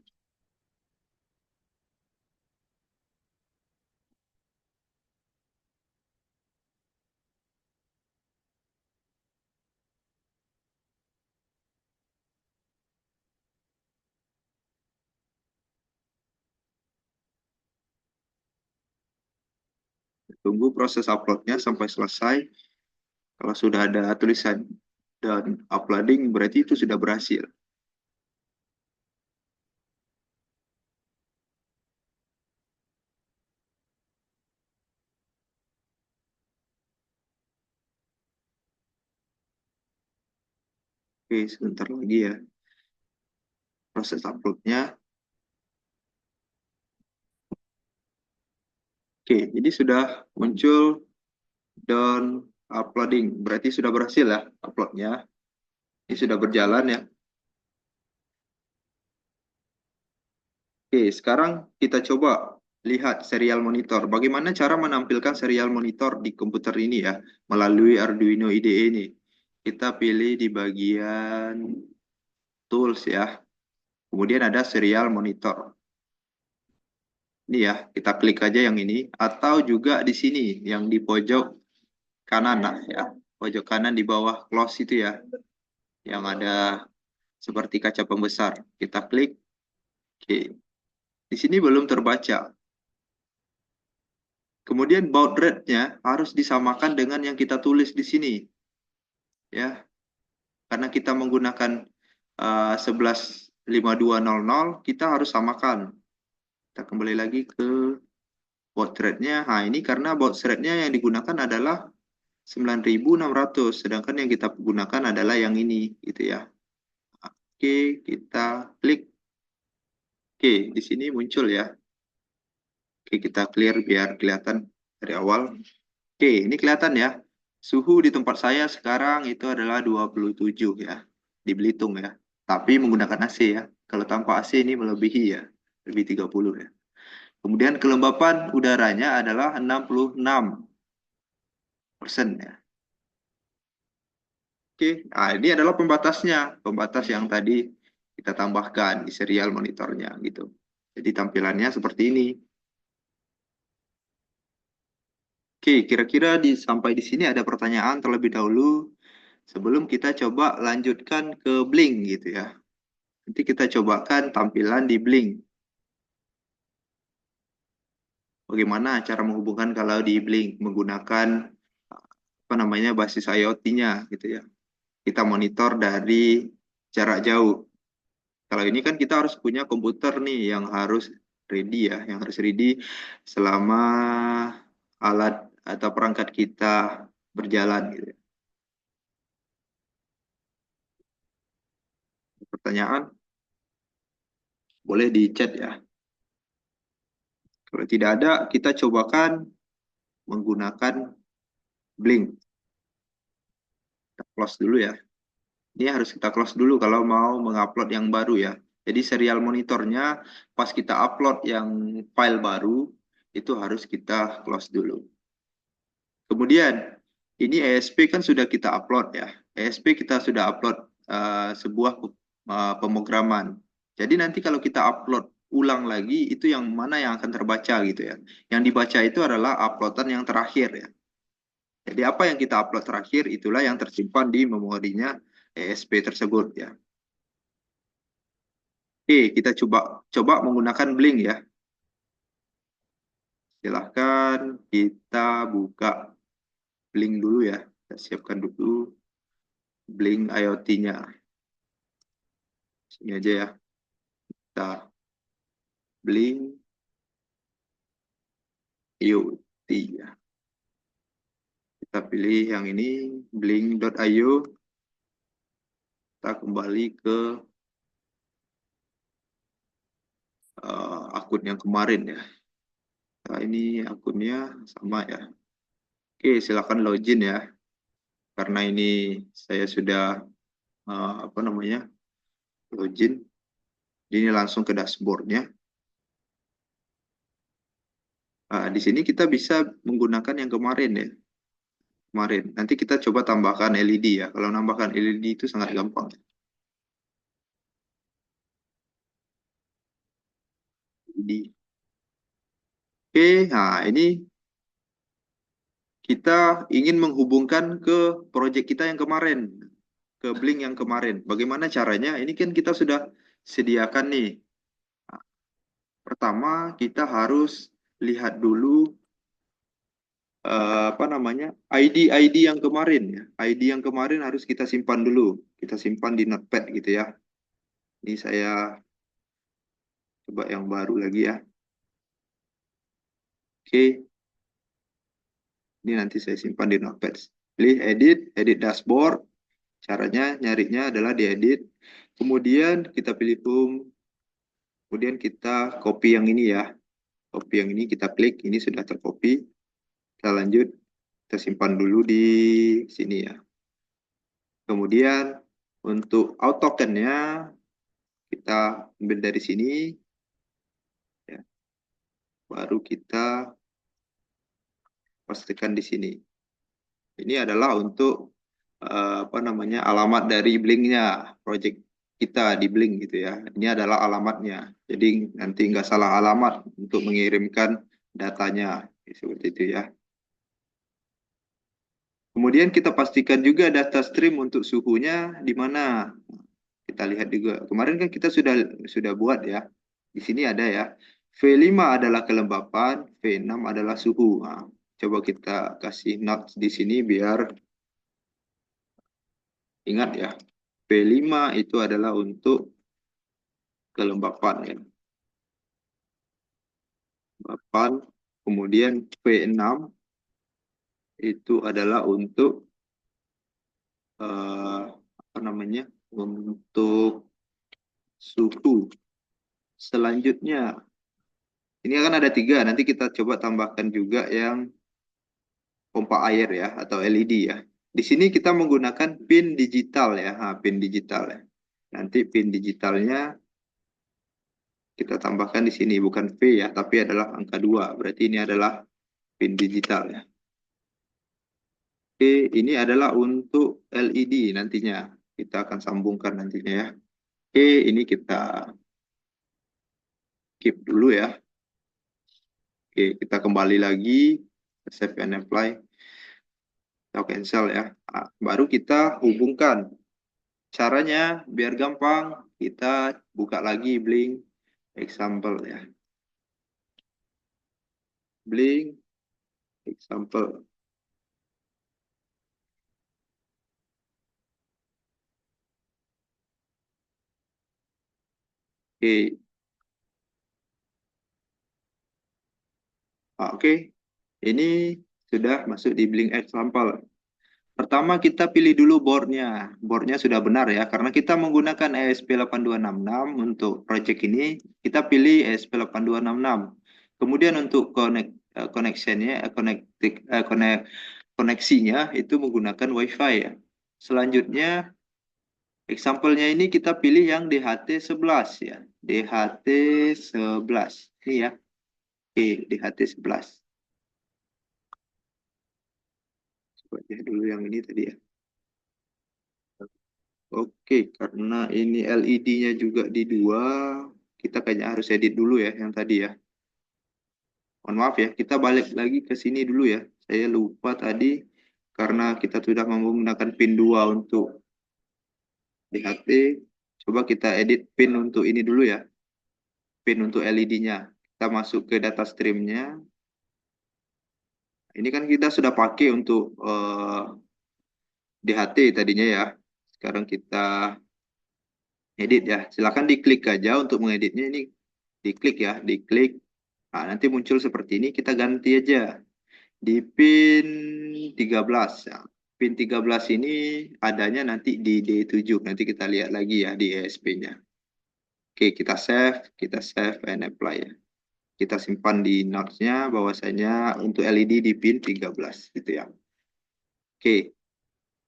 Tunggu proses uploadnya sampai selesai. Kalau sudah ada tulisan dan uploading, berarti itu sudah berhasil. Oke, sebentar lagi ya proses uploadnya. Oke, ini sudah muncul dan uploading. Berarti sudah berhasil ya uploadnya. Ini sudah berjalan ya. Oke, sekarang kita coba lihat serial monitor. Bagaimana cara menampilkan serial monitor di komputer ini ya, melalui Arduino IDE ini. Kita pilih di bagian tools ya. Kemudian ada serial monitor. Ini ya, kita klik aja yang ini. Atau juga di sini, yang di pojok kanan nah, ya. Pojok kanan di bawah close itu ya. Yang ada seperti kaca pembesar. Kita klik. Oke. Di sini belum terbaca. Kemudian baud rate-nya harus disamakan dengan yang kita tulis di sini. Ya, karena kita menggunakan 115200, kita harus samakan. Kita kembali lagi ke baud rate-nya. Nah, ini karena baud rate-nya yang digunakan adalah 9600, sedangkan yang kita gunakan adalah yang ini, gitu ya. Oke, kita klik. Oke, di sini muncul ya. Oke, kita clear biar kelihatan dari awal. Oke, ini kelihatan ya. Suhu di tempat saya sekarang itu adalah 27 ya. Di Belitung ya. Tapi menggunakan AC ya. Kalau tanpa AC ini melebihi ya. Lebih 30 ya. Kemudian kelembapan udaranya adalah 66% ya. Oke, nah ini adalah pembatasnya, pembatas yang tadi kita tambahkan di serial monitornya gitu. Jadi tampilannya seperti ini. Oke, kira-kira sampai di sini ada pertanyaan terlebih dahulu sebelum kita coba lanjutkan ke Blink gitu ya. Nanti kita cobakan tampilan di Blink. Bagaimana cara menghubungkan kalau di Blink menggunakan apa namanya basis IoT-nya gitu ya. Kita monitor dari jarak jauh. Kalau ini kan kita harus punya komputer nih yang harus ready ya, yang harus ready selama alat atau perangkat kita berjalan gitu ya. Pertanyaan boleh di chat ya. Kalau tidak ada, kita cobakan menggunakan Blink. Kita close dulu ya. Ini harus kita close dulu kalau mau mengupload yang baru ya. Jadi serial monitornya pas kita upload yang file baru itu harus kita close dulu. Kemudian ini ESP kan sudah kita upload ya. ESP kita sudah upload sebuah pemrograman. Jadi nanti kalau kita upload ulang lagi itu yang mana yang akan terbaca gitu ya. Yang dibaca itu adalah uploadan yang terakhir ya. Jadi apa yang kita upload terakhir itulah yang tersimpan di memorinya ESP tersebut ya. Oke, kita coba coba menggunakan Blink ya. Silahkan kita buka Blink dulu ya. Kita siapkan dulu Blink IoT-nya. Sini aja ya. Kita Blink IoT ya. Kita pilih yang ini blink.io. Kita kembali ke akun yang kemarin ya. Nah, ini akunnya sama ya. Oke, silakan login ya. Karena ini saya sudah apa namanya login. Jadi ini langsung ke dashboardnya. Di sini kita bisa menggunakan yang kemarin ya. Kemarin. Nanti kita coba tambahkan LED ya. Kalau nambahkan LED itu sangat gampang. LED. Oke, nah ini kita ingin menghubungkan ke proyek kita yang kemarin, ke Blink yang kemarin. Bagaimana caranya? Ini kan kita sudah sediakan nih. Pertama, kita harus lihat dulu apa namanya ID yang kemarin ya. ID yang kemarin harus kita simpan dulu. Kita simpan di Notepad gitu ya. Ini saya coba yang baru lagi ya. Oke, ini nanti saya simpan di Notepad. Pilih edit, edit dashboard. Caranya nyarinya adalah diedit. Kemudian kita pilih home. Kemudian kita copy yang ini ya. Copy yang ini kita klik. Ini sudah tercopy. Kita lanjut. Kita simpan dulu di sini ya. Kemudian untuk auto token-nya kita ambil dari sini. Ya. Baru kita pastikan di sini. Ini adalah untuk apa namanya alamat dari Blink-nya, project kita di Blink gitu ya. Ini adalah alamatnya. Jadi nanti nggak salah alamat untuk mengirimkan datanya seperti itu ya. Kemudian kita pastikan juga data stream untuk suhunya di mana. Kita lihat juga. Kemarin kan kita sudah buat ya. Di sini ada ya. V5 adalah kelembapan, V6 adalah suhu. Nah, coba kita kasih notes di sini biar ingat ya. V5 itu adalah untuk kelembapan ya. Kelembapan. Kemudian V6 itu adalah untuk apa namanya? Untuk suhu. Selanjutnya, ini akan ada tiga. Nanti kita coba tambahkan juga yang pompa air ya atau LED ya. Di sini kita menggunakan pin digital ya, pin digital ya. Nanti pin digitalnya kita tambahkan di sini bukan V ya, tapi adalah angka 2. Berarti ini adalah pin digital ya. Oke, ini adalah untuk LED nantinya. Kita akan sambungkan nantinya ya. Oke, ini kita keep dulu ya. Oke, kita kembali lagi ke save and apply. Kita cancel ya. Nah, baru kita hubungkan. Caranya biar gampang, kita buka lagi Blink example ya. Blink example. Oke, oke. Ini sudah masuk di Blink example. Pertama kita pilih dulu boardnya. Boardnya sudah benar ya, karena kita menggunakan ESP8266 untuk project ini. Kita pilih ESP8266. Kemudian untuk connectionnya, koneksinya itu menggunakan WiFi ya. Selanjutnya, example-nya ini kita pilih yang DHT11 ya. DHT11. Ini ya. Oke, DHT11. Coba lihat dulu yang ini tadi ya. Oke, karena ini LED-nya juga di dua, kita kayaknya harus edit dulu ya yang tadi ya. Mohon maaf ya, kita balik lagi ke sini dulu ya. Saya lupa tadi karena kita sudah menggunakan pin 2 untuk DHT. Coba kita edit pin untuk ini dulu ya. Pin untuk LED-nya. Kita masuk ke data stream-nya. Ini kan kita sudah pakai untuk DHT tadinya ya. Sekarang kita edit ya. Silakan diklik aja untuk mengeditnya ini. Diklik ya, diklik. Nah, nanti muncul seperti ini, kita ganti aja di pin 13. Ya. Pin 13 ini adanya nanti di D7. Nanti kita lihat lagi ya di ESP-nya. Oke, kita save and apply ya. Kita simpan di notes-nya bahwasanya untuk LED di pin 13 gitu ya. Oke,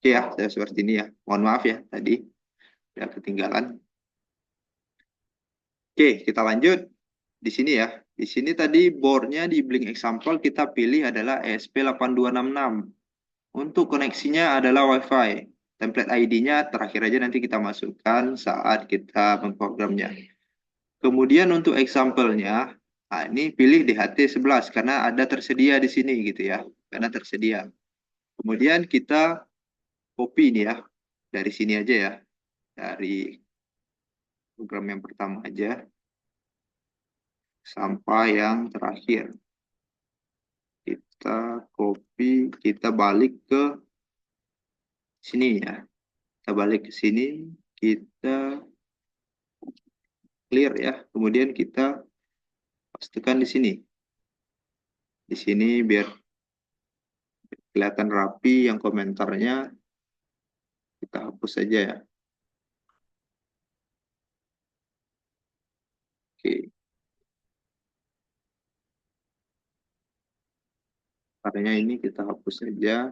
oke ya, saya seperti ini ya. Mohon maaf ya tadi ya ketinggalan. Oke, kita lanjut di sini ya. Di sini tadi boardnya di Blink Example kita pilih adalah ESP8266. Untuk koneksinya adalah WiFi. Template ID-nya terakhir aja nanti kita masukkan saat kita memprogramnya. Kemudian untuk example-nya, nah ini pilih DHT11 karena ada tersedia di sini gitu ya. Karena tersedia. Kemudian kita copy ini ya. Dari sini aja ya. Dari program yang pertama aja. Sampai yang terakhir. Kita copy, kita balik ke sini ya. Kita balik ke sini, kita clear ya. Kemudian kita pastikan di sini. Di sini biar kelihatan rapi yang komentarnya kita hapus saja ya. Oke, karena ini kita hapus saja.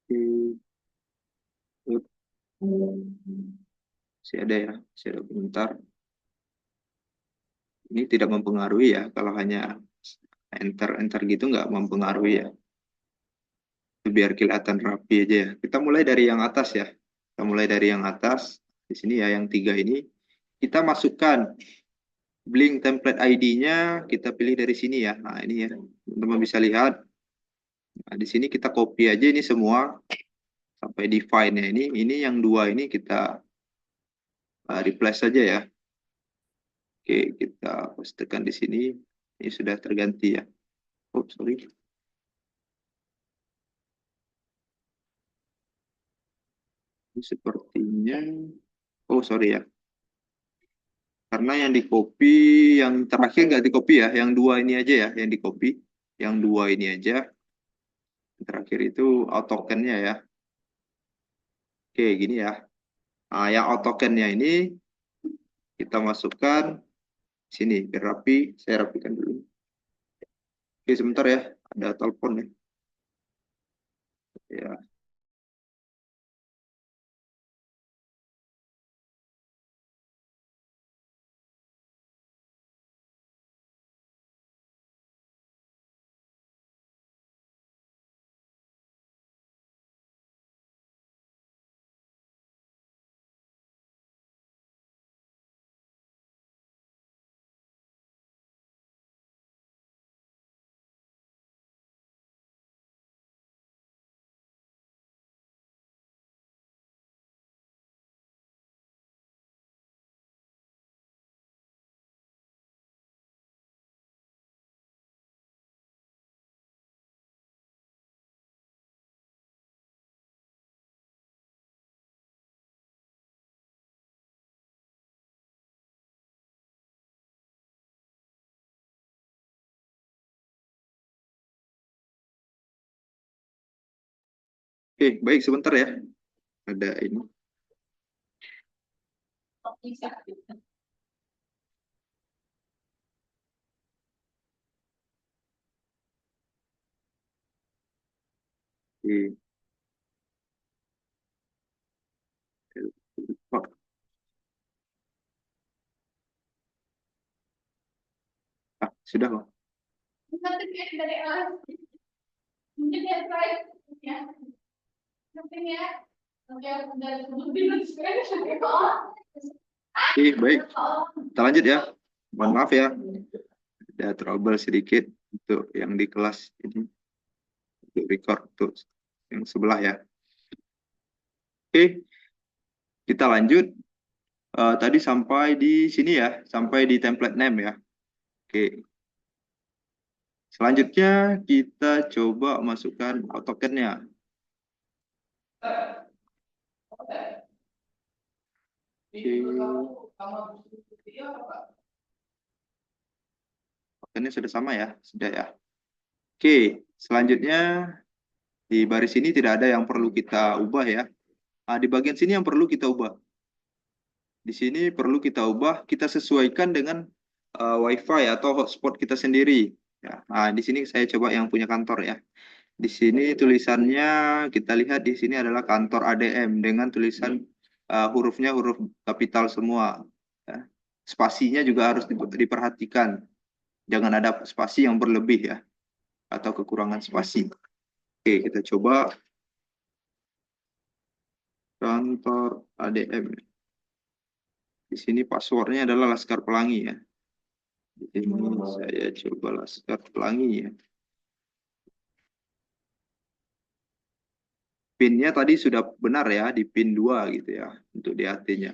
Oke, masih ada ya, masih ada komentar. Ini tidak mempengaruhi ya, kalau hanya enter-enter gitu nggak mempengaruhi ya. Biar kelihatan rapi aja ya. Kita mulai dari yang atas ya. Kita mulai dari yang atas. Di sini ya, yang tiga ini. Kita masukkan Blink template ID-nya, kita pilih dari sini ya. Nah, ini ya. Teman-teman bisa lihat. Nah, di sini kita copy aja ini semua. Sampai define-nya ini yang dua ini kita replace saja ya. Oke, kita pastikan di sini. Ini sudah terganti ya. Oh, sorry. Ini sepertinya. Oh, sorry ya. Karena yang di copy, yang terakhir nggak di copy ya. Yang dua ini aja ya, yang di copy. Yang dua ini aja. Yang terakhir itu autocan-nya ya. Oke, gini ya. Nah, yang autocan-nya ini kita masukkan. Sini, biar rapi, saya rapikan dulu. Oke, sebentar ya, ada telepon ya. Ya, oke, baik sebentar ya. Ada ini. Oke. Oh, sudah kok. Oke, baik. Kita lanjut ya. Mohon maaf ya, ada trouble sedikit untuk yang di kelas ini, untuk record untuk yang sebelah ya. Oke, kita lanjut. Tadi sampai di sini ya, sampai di template name ya. Oke, selanjutnya kita coba masukkan tokennya. Oke, tokennya sudah sama ya, sudah ya. Oke, selanjutnya di baris ini tidak ada yang perlu kita ubah ya. Di bagian sini yang perlu kita ubah. Di sini perlu kita ubah, kita sesuaikan dengan WiFi atau hotspot kita sendiri. Ya. Di sini saya coba yang punya kantor ya. Di sini tulisannya kita lihat di sini adalah kantor ADM dengan tulisan hurufnya huruf kapital semua. Ya. Spasinya juga harus diperhatikan. Jangan ada spasi yang berlebih ya atau kekurangan spasi. Oke, kita coba kantor ADM. Di sini passwordnya adalah Laskar Pelangi ya. Di sini saya coba Laskar Pelangi ya. PIN-nya tadi sudah benar ya, di PIN 2 gitu ya, untuk DHT-nya.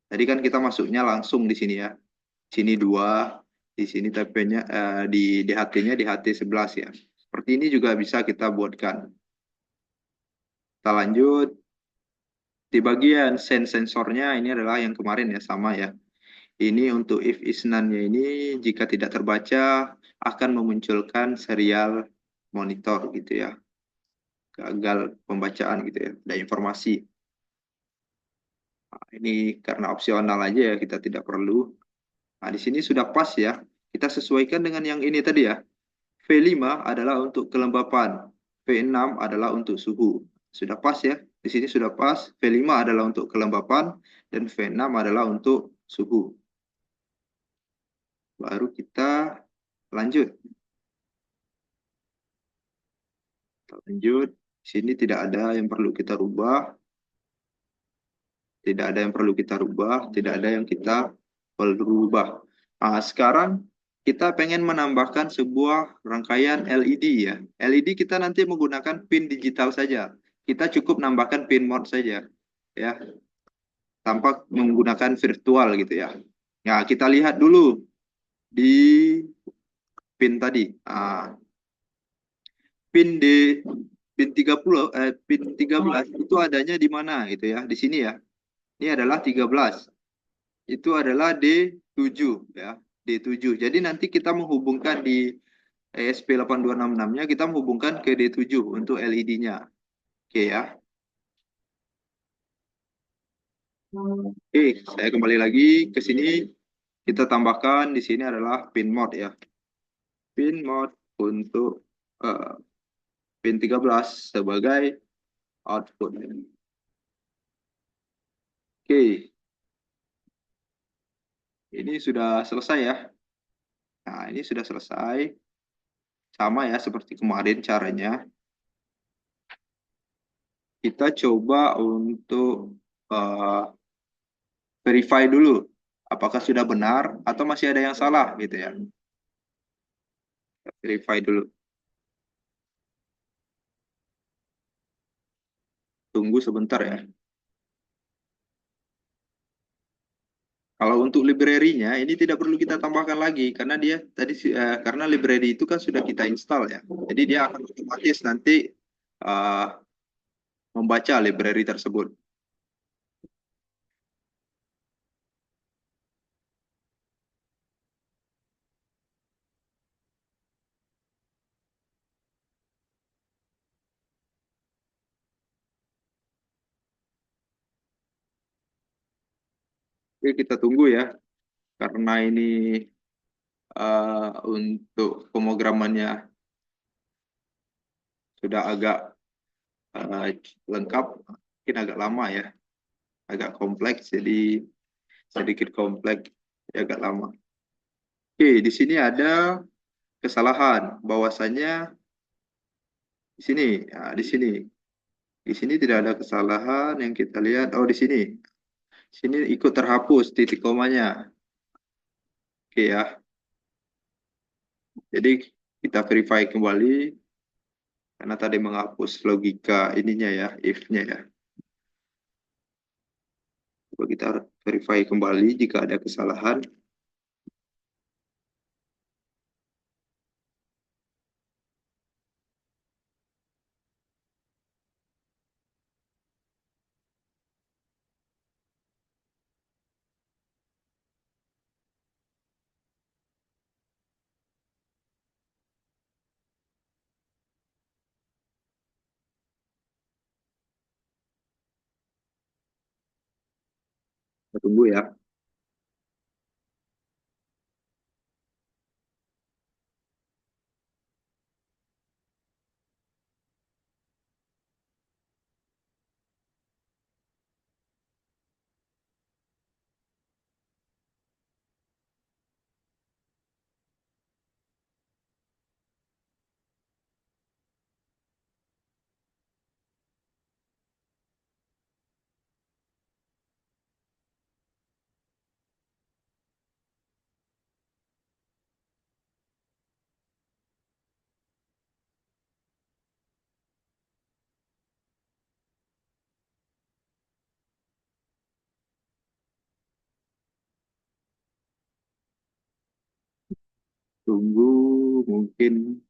Tadi kan kita masuknya langsung di sini ya. Sini 2, di sini TP-nya, di DHT-nya DHT 11 ya. Seperti ini juga bisa kita buatkan. Kita lanjut. Di bagian sensornya ini adalah yang kemarin ya, sama ya. Ini untuk if isnan-nya ini jika tidak terbaca akan memunculkan serial monitor gitu ya. Gagal pembacaan gitu ya. Ada informasi. Nah, ini karena opsional aja ya, kita tidak perlu. Nah, di sini sudah pas ya. Kita sesuaikan dengan yang ini tadi ya. V5 adalah untuk kelembapan. V6 adalah untuk suhu. Sudah pas ya. Di sini sudah pas. V5 adalah untuk kelembapan dan V6 adalah untuk suhu. Baru kita lanjut. Kita lanjut. Di sini tidak ada yang perlu kita rubah. Tidak ada yang perlu kita rubah. Tidak ada yang kita perlu rubah. Nah, sekarang kita pengen menambahkan sebuah rangkaian LED ya. LED kita nanti menggunakan pin digital saja. Kita cukup nambahkan pin mode saja ya, tanpa menggunakan virtual gitu ya. Nah, kita lihat dulu di pin tadi. Pin di pin 30 pin 13 itu adanya di mana gitu ya. Di sini ya. Ini adalah 13. Itu adalah D7 ya. D7. Jadi nanti kita menghubungkan di ESP8266-nya, kita menghubungkan ke D7 untuk LED-nya. Oke ya. Oke, saya kembali lagi ke sini. Kita tambahkan di sini adalah pin mode ya. Pin mode untuk eh, pin 13 sebagai output. Oke, ini sudah selesai ya. Nah, ini sudah selesai. Sama ya seperti kemarin caranya. Kita coba untuk eh, verify dulu apakah sudah benar atau masih ada yang salah gitu ya. Verify dulu. Tunggu sebentar ya. Kalau untuk library-nya ini tidak perlu kita tambahkan lagi karena dia tadi karena library itu kan sudah kita install ya. Jadi dia akan otomatis nanti eh, membaca library tersebut. Oke, kita tunggu ya karena ini untuk pemrogramannya sudah agak eh, lengkap, mungkin agak lama ya, agak kompleks jadi sedikit kompleks, ya agak lama. Oke, di sini ada kesalahan bahwasannya di sini, ya, di sini tidak ada kesalahan yang kita lihat. Oh, di sini, sini ikut terhapus titik komanya. Oke ya, jadi kita verify kembali karena tadi menghapus logika ininya ya, if-nya ya. Coba kita verify kembali jika ada kesalahan. Kita tunggu ya. Tunggu mungkin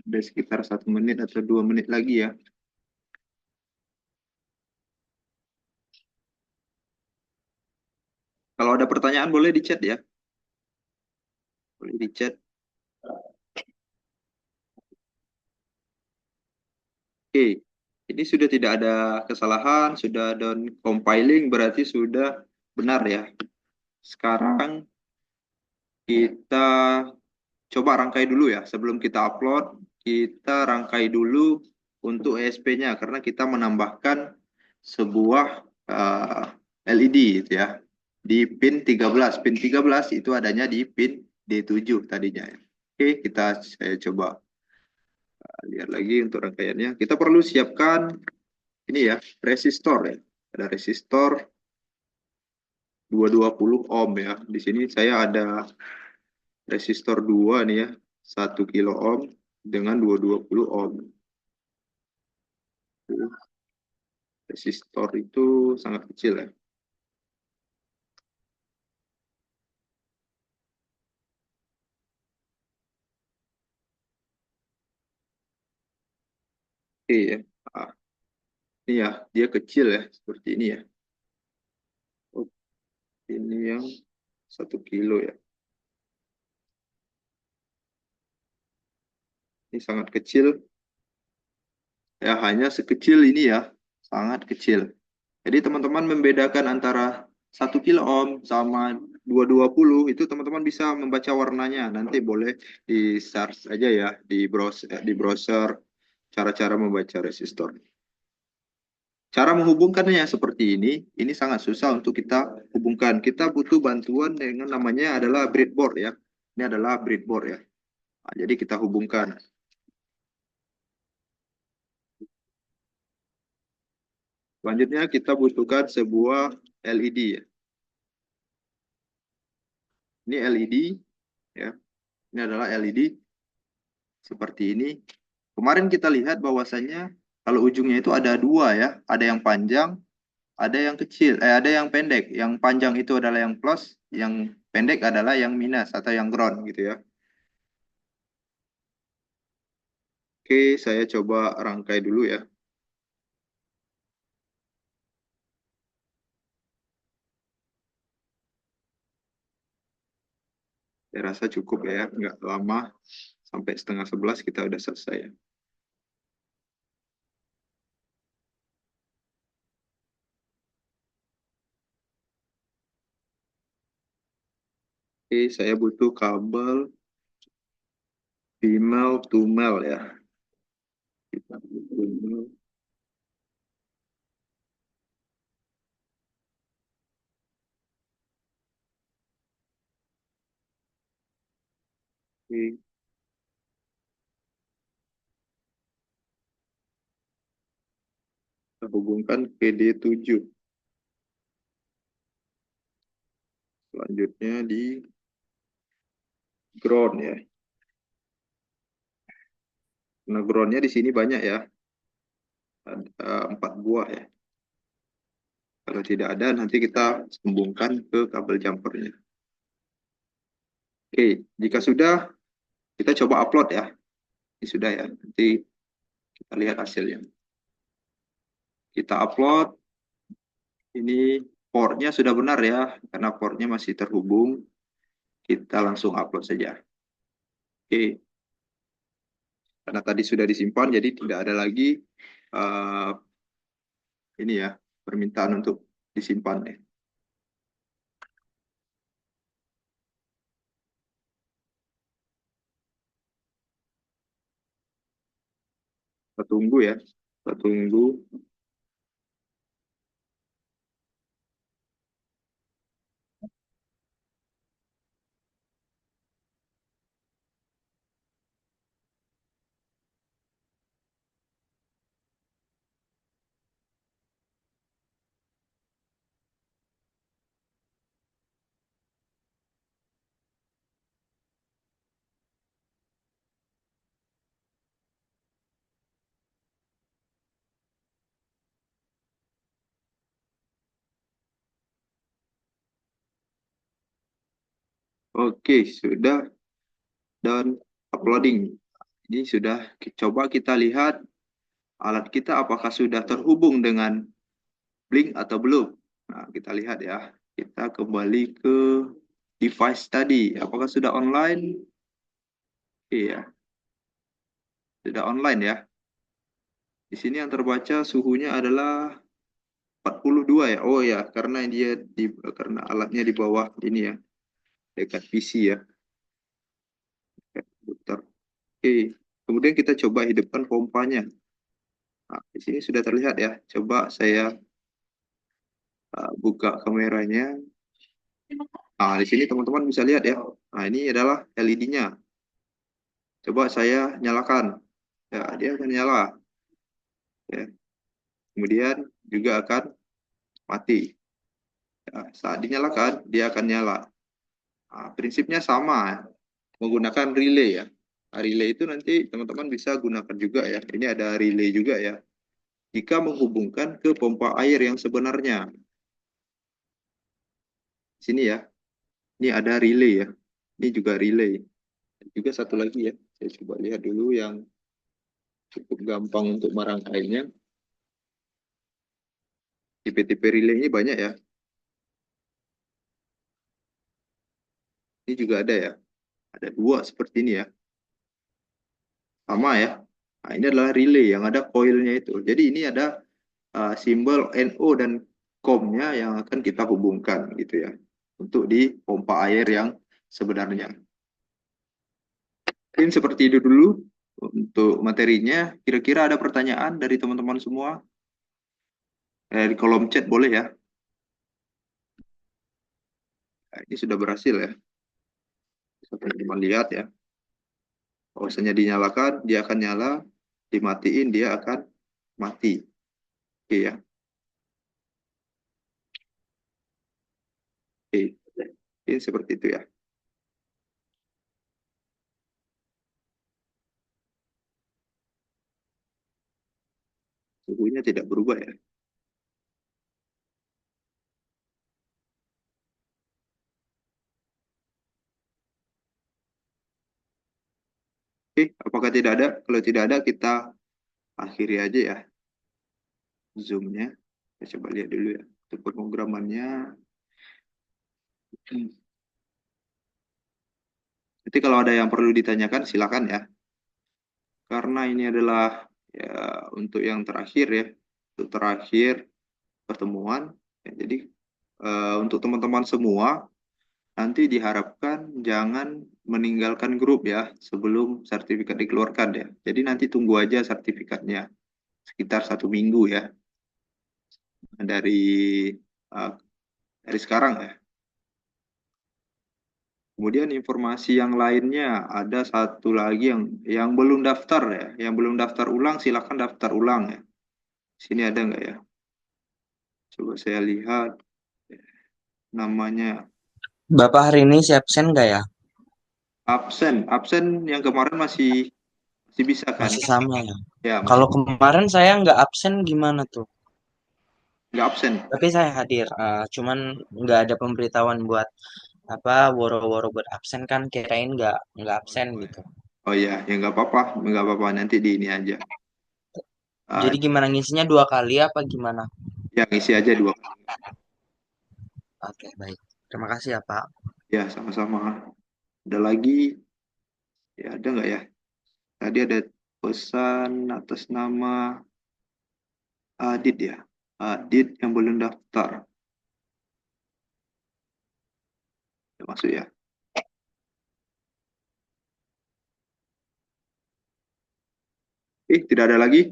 ada sekitar 1 menit atau 2 menit lagi ya. Kalau ada pertanyaan boleh di chat ya. Boleh di chat. Oke, ini sudah tidak ada kesalahan, sudah done compiling, berarti sudah benar ya. Sekarang kita coba rangkai dulu ya. Sebelum kita upload, kita rangkai dulu untuk ESP-nya, karena kita menambahkan sebuah LED gitu ya. Di pin 13. Pin 13 itu adanya di pin D7 tadinya ya. Oke, saya coba lihat lagi untuk rangkaiannya. Kita perlu siapkan ini ya, resistor ya. Ada resistor 220 ohm ya. Di sini saya ada resistor 2 nih ya, 1 kilo ohm dengan 220 ohm. Resistor itu sangat kecil ya. Oke ya. Ah, ini ya, dia kecil ya, seperti ini ya. Oh, ini yang 1 kilo ya. Ini sangat kecil. Ya, hanya sekecil ini ya, sangat kecil. Jadi teman-teman membedakan antara 1 kilo ohm sama 220 itu teman-teman bisa membaca warnanya. Nanti boleh di search aja ya di browser cara-cara membaca resistor. Cara menghubungkannya seperti ini sangat susah untuk kita hubungkan. Kita butuh bantuan dengan namanya adalah breadboard ya. Ini adalah breadboard ya. Nah, jadi kita hubungkan. Selanjutnya kita butuhkan sebuah LED ya. Ini LED ya. Ini adalah LED seperti ini. Kemarin kita lihat bahwasannya kalau ujungnya itu ada dua ya, ada yang panjang, ada yang kecil, ada yang pendek. Yang panjang itu adalah yang plus, yang pendek adalah yang minus atau yang ground gitu ya. Oke, saya coba rangkai dulu ya. Saya rasa cukup ya, nggak lama. Sampai setengah 11 kita udah selesai ya. Oke, saya butuh kabel female to male ya. Oke, kita hubungkan ke D7. Selanjutnya di ground ya. Nah, groundnya di sini banyak ya. Ada 4 buah ya. Kalau tidak ada, nanti kita sambungkan ke kabel jumpernya. Oke, jika sudah, kita coba upload ya. Ini sudah ya, nanti kita lihat hasilnya. Kita upload, ini portnya sudah benar ya, karena portnya masih terhubung. Kita langsung upload saja. Oke, karena tadi sudah disimpan, jadi tidak ada lagi uh, ini ya permintaan untuk disimpan ya. Kita tunggu ya, kita tunggu. Oke, sudah dan uploading. Ini sudah coba kita lihat alat kita apakah sudah terhubung dengan Blink atau belum. Nah, kita lihat ya. Kita kembali ke device tadi. Apakah sudah online? Iya, sudah online ya. Di sini yang terbaca suhunya adalah 42 ya. Oh ya, karena alatnya di bawah ini ya, dekat PC ya. Dekat komputer. Oke. Kemudian kita coba hidupkan pompanya. Nah, di sini sudah terlihat ya. Coba saya buka kameranya. Nah, di sini teman-teman bisa lihat ya. Nah, ini adalah LED-nya. Coba saya nyalakan. Ya, dia akan nyala. Ya. Kemudian juga akan mati. Ya, saat dinyalakan, dia akan nyala. Nah, prinsipnya sama, menggunakan relay ya. Nah, relay itu nanti teman-teman bisa gunakan juga ya. Ini ada relay juga ya. Jika menghubungkan ke pompa air yang sebenarnya. Sini ya, ini ada relay ya. Ini juga relay. Juga satu lagi ya. Saya coba lihat dulu yang cukup gampang untuk merangkainya. Tipe-tipe relay ini banyak ya. Ini juga ada ya. Ada dua seperti ini ya. Sama ya. Nah, ini adalah relay yang ada coilnya itu. Jadi ini ada simbol NO dan COM-nya yang akan kita hubungkan gitu ya. untuk di pompa air yang sebenarnya. Mungkin seperti itu dulu untuk materinya. Kira-kira ada pertanyaan dari teman-teman semua? Di kolom chat boleh ya. Nah, ini sudah berhasil ya. Teman-teman lihat ya. Bahwasanya dinyalakan, dia akan nyala. Dimatiin, dia akan mati. Oke ya. Oke. Ini seperti itu ya. Suhunya tidak berubah ya. Oke, apakah tidak ada? Kalau tidak ada, kita akhiri aja ya Zoom-nya. Kita coba lihat dulu ya. Untuk pemrogramannya. Jadi kalau ada yang perlu ditanyakan, silakan ya. Karena ini adalah ya untuk yang terakhir ya. Untuk terakhir pertemuan. Ya, jadi untuk teman-teman semua, nanti diharapkan jangan meninggalkan grup ya sebelum sertifikat dikeluarkan ya. Jadi nanti tunggu aja sertifikatnya sekitar 1 minggu ya dari uh, dari sekarang ya. Kemudian informasi yang lainnya ada satu lagi yang belum daftar ya, yang belum daftar ulang silakan daftar ulang ya. Sini ada nggak ya? Coba saya lihat namanya Bapak hari ini si absen nggak ya? absen. Absen yang kemarin masih bisa kan? Masih sama ya? Ya masih Kalau kemarin saya nggak absen gimana tuh? nggak absen. Tapi saya hadir, cuman nggak ada pemberitahuan buat apa woro-woro buat absen kan kirain nggak absen gitu. Oh iya, ya nggak apa-apa nanti di ini aja. Jadi Ah, gimana ngisinya 2 kali apa gimana? ya ngisi aja 2 kali. Oke, baik. Terima kasih ya Pak. Ya sama-sama. Ada lagi? Ya ada nggak ya? Tadi ada pesan atas nama Adit ya. Adit yang belum daftar. Ya, masuk ya. Tidak ada lagi.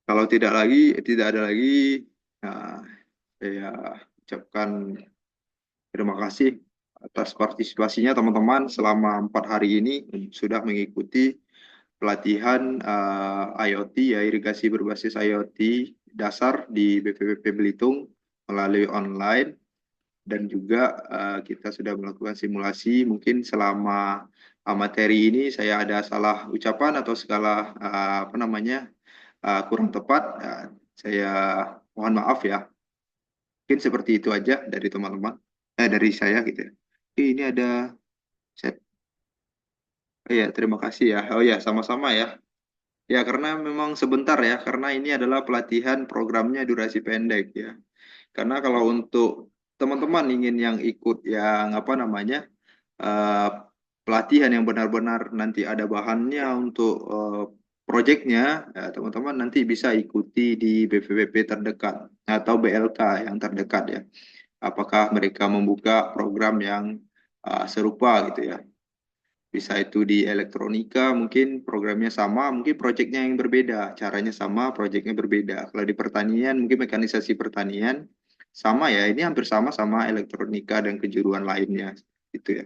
Kalau tidak ada lagi. Nah, saya ucapkan terima kasih atas partisipasinya teman-teman selama 4 hari ini sudah mengikuti pelatihan IoT ya irigasi berbasis IoT dasar di BPPT Belitung melalui online dan juga kita sudah melakukan simulasi mungkin selama materi ini saya ada salah ucapan atau segala apa namanya kurang tepat saya mohon maaf ya mungkin seperti itu aja dari teman-teman dari saya gitu ya. Ini ada set. Oh ya, terima kasih ya. Oh ya, sama-sama ya. Ya, karena memang sebentar ya, karena ini adalah pelatihan programnya durasi pendek ya. Karena kalau untuk teman-teman ingin yang ikut yang apa namanya eh, pelatihan yang benar-benar nanti ada bahannya untuk proyeknya, ya, teman-teman nanti bisa ikuti di BPPT terdekat atau BLK yang terdekat ya. Apakah mereka membuka program yang serupa gitu ya. Bisa itu di elektronika, mungkin programnya sama, mungkin proyeknya yang berbeda, caranya sama, proyeknya berbeda. Kalau di pertanian, mungkin mekanisasi pertanian sama ya, ini hampir sama sama elektronika dan kejuruan lainnya, gitu ya.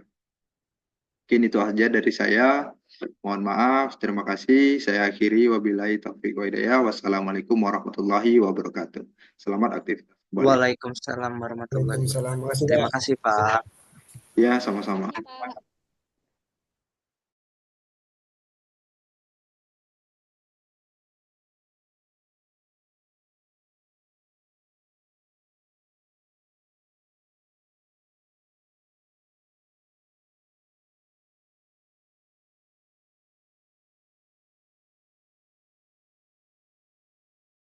Mungkin itu aja dari saya. Mohon maaf, terima kasih. Saya akhiri wabillahi taufiq wa hidayah. Wassalamualaikum warahmatullahi wabarakatuh. Selamat aktif kembali. Waalaikumsalam warahmatullahi Waalaikumsalam. wabarakatuh. Makasih, Terima Pak. kasih Pak. Ya, sama-sama.